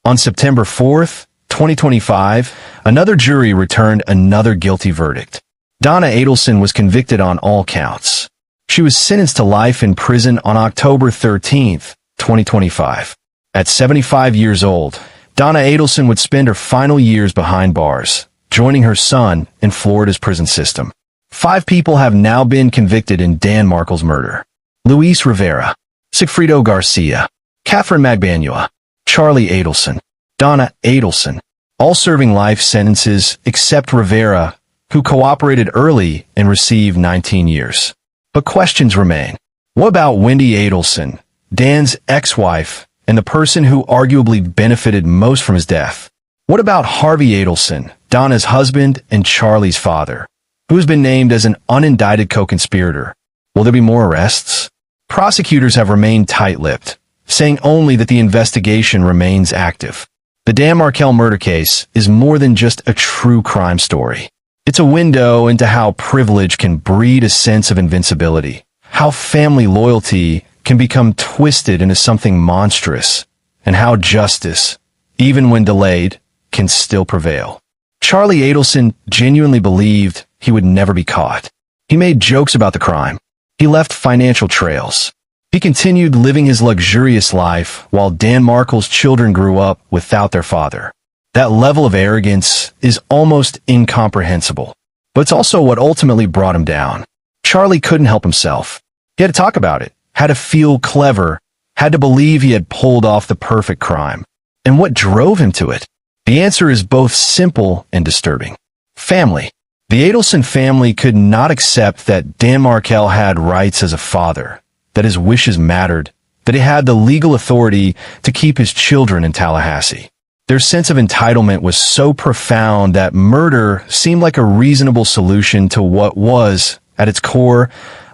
On September 4th, 2025, another jury returned another guilty verdict. Donna Adelson was convicted on all counts. She was sentenced to life in prison on October 13th, 2025. At 75 years old, Donna Adelson would spend her final years behind bars, joining her son in Florida's prison system. 5 people have now been convicted in Dan Markel's murder. Luis Rivera, Sigfredo Garcia, Katherine Magbanua, Charlie Adelson, Donna Adelson, all serving life sentences except Rivera, who cooperated early and received 19 years. But questions remain. What about Wendy Adelson, Dan's ex-wife, and the person who arguably benefited most from his death? What about Harvey Adelson, Donna's husband and Charlie's father, who has been named as an unindicted co-conspirator. Will there be more arrests? Prosecutors have remained tight-lipped, saying only that the investigation remains active. The Dan Markel murder case is more than just a true crime story. It's a window into how privilege can breed a sense of invincibility, how family loyalty can become twisted into something monstrous, and how justice, even when delayed, can still prevail. Charlie Adelson genuinely believed he would never be caught. He made jokes about the crime. He left financial trails. He continued living his luxurious life while Dan Markel's children grew up without their father. That level of arrogance is almost incomprehensible, but it's also what ultimately brought him down. Charlie couldn't help himself. He had to talk about it, had to feel clever, had to believe he had pulled off the perfect crime. And what drove him to it? The answer is both simple and disturbing. Family. The Adelson family could not accept that Dan Markel had rights as a father, that his wishes mattered, that he had the legal authority to keep his children in Tallahassee. Their sense of entitlement was so profound that murder seemed like a reasonable solution to what was, at its core,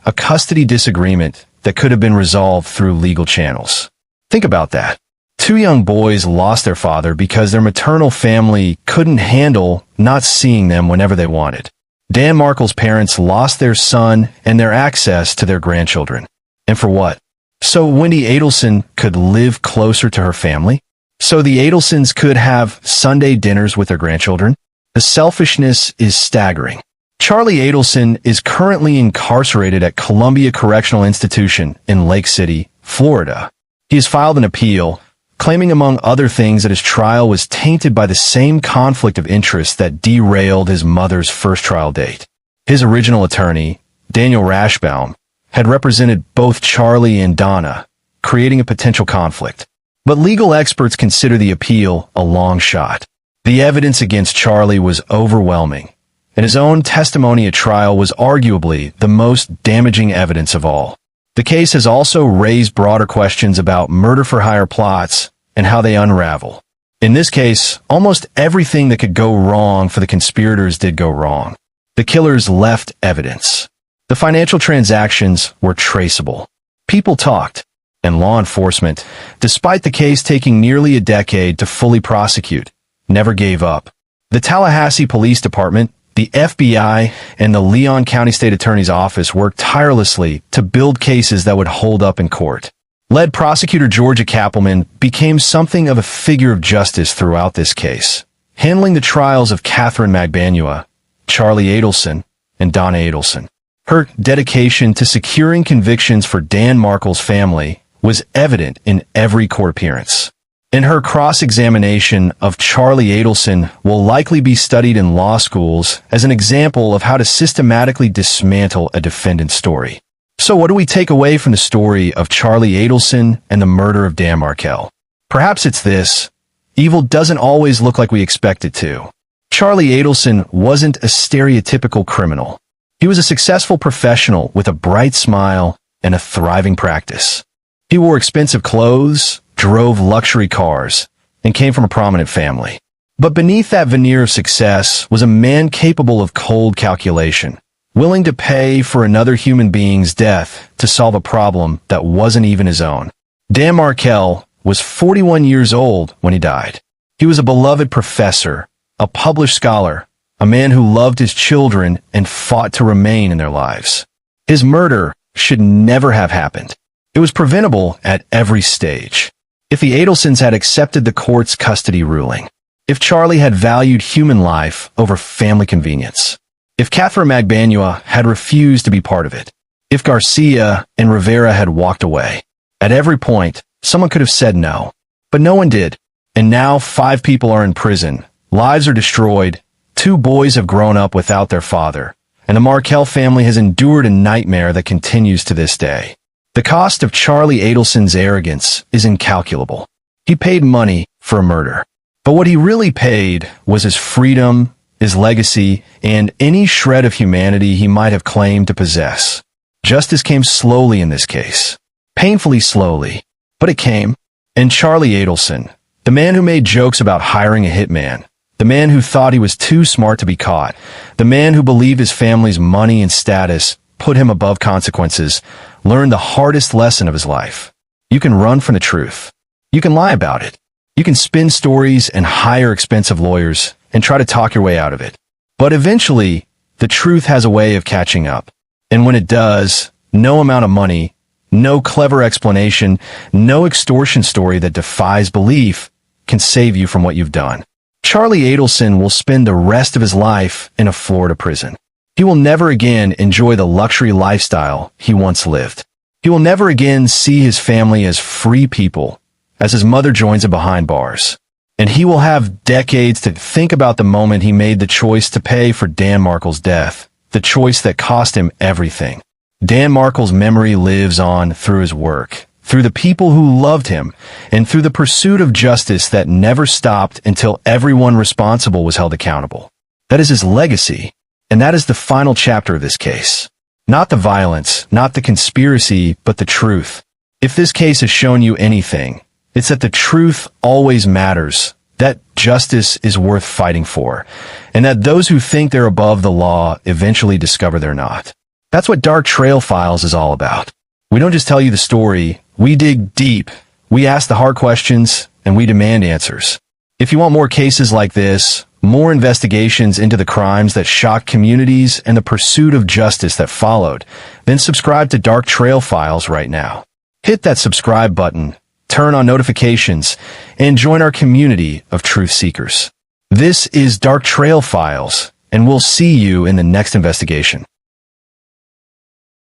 a custody disagreement that could have been resolved through legal channels. Think about that. Two young boys lost their father because their maternal family couldn't handle not seeing them whenever they wanted. Dan Markel's parents lost their son and their access to their grandchildren. And for what? So Wendy Adelson could live closer to her family? So the Adelsons could have Sunday dinners with their grandchildren? The selfishness is staggering. Charlie Adelson is currently incarcerated at Columbia Correctional Institution in Lake City, Florida. He has filed an appeal, claiming among other things that his trial was tainted by the same conflict of interest that derailed his mother's first trial date. His original attorney, Daniel Rashbaum, had represented both Charlie and Donna, creating a potential conflict. But legal experts consider the appeal a long shot. The evidence against Charlie was overwhelming, and his own testimony at trial was arguably the most damaging evidence of all. The case has also raised broader questions about murder-for-hire plots and how they unravel. In this case, almost everything that could go wrong for the conspirators did go wrong. The killers left evidence. The financial transactions were traceable. People talked, and law enforcement, despite the case taking nearly a decade to fully prosecute, never gave up. The Tallahassee Police Department, the FBI, and the Leon County State Attorney's Office worked tirelessly to build cases that would hold up in court. Lead prosecutor Georgia Kappelman became something of a figure of justice throughout this case, handling the trials of Katherine Magbanua, Charlie Adelson, and Donna Adelson. Her dedication to securing convictions for Dan Markel's family was evident in every court appearance. And her cross-examination of Charlie Adelson will likely be studied in law schools as an example of how to systematically dismantle a defendant's story. So what do we take away from the story of Charlie Adelson and the murder of Dan Markel? Perhaps it's this: evil doesn't always look like we expect it to. Charlie Adelson wasn't a stereotypical criminal. He was a successful professional with a bright smile and a thriving practice. He wore expensive clothes, drove luxury cars, and came from a prominent family. But beneath that veneer of success was a man capable of cold calculation, willing to pay for another human being's death to solve a problem that wasn't even his own. Dan Markel was 41 years old when he died. He was a beloved professor, a published scholar, a man who loved his children and fought to remain in their lives. His murder should never have happened. It was preventable at every stage. If the Adelsons had accepted the court's custody ruling, if Charlie had valued human life over family convenience, if Katherine Magbanua had refused to be part of it, if Garcia and Rivera had walked away, at every point, someone could have said no. But no one did. And now 5 people are in prison, lives are destroyed, 2 boys have grown up without their father, and the Markel family has endured a nightmare that continues to this day. The cost of Charlie Adelson's arrogance is incalculable. He paid money for a murder. But what he really paid was his freedom, his legacy, and any shred of humanity he might have claimed to possess. Justice came slowly in this case. Painfully slowly. But it came. And Charlie Adelson, the man who made jokes about hiring a hitman, The man who thought he was too smart to be caught. The man who believed his family's money and status put him above consequences, learned the hardest lesson of his life. You can run from the truth. You can lie about it. You can spin stories and hire expensive lawyers and try to talk your way out of it. But eventually, the truth has a way of catching up. And when it does, no amount of money, no clever explanation, no extortion story that defies belief can save you from what you've done. Charlie Adelson will spend the rest of his life in a Florida prison. He will never again enjoy the luxury lifestyle he once lived. He will never again see his family as free people, as his mother joins him behind bars. And he will have decades to think about the moment he made the choice to pay for Dan Markel's death, the choice that cost him everything. Dan Markel's memory lives on through his work, through the people who loved him, and through the pursuit of justice that never stopped until everyone responsible was held accountable. That is his legacy, and that is the final chapter of this case. Not the violence, not the conspiracy, but the truth. If this case has shown you anything, it's that the truth always matters, that justice is worth fighting for, and that those who think they're above the law eventually discover they're not. That's what Dark Trail Files is all about. We don't just tell you the story, we dig deep, we ask the hard questions, and we demand answers. If you want more cases like this, more investigations into the crimes that shocked communities and the pursuit of justice that followed, then subscribe to Dark Trail Files right now. Hit that subscribe button, turn on notifications, and join our community of truth seekers. This is Dark Trail Files, and we'll see you in the next investigation.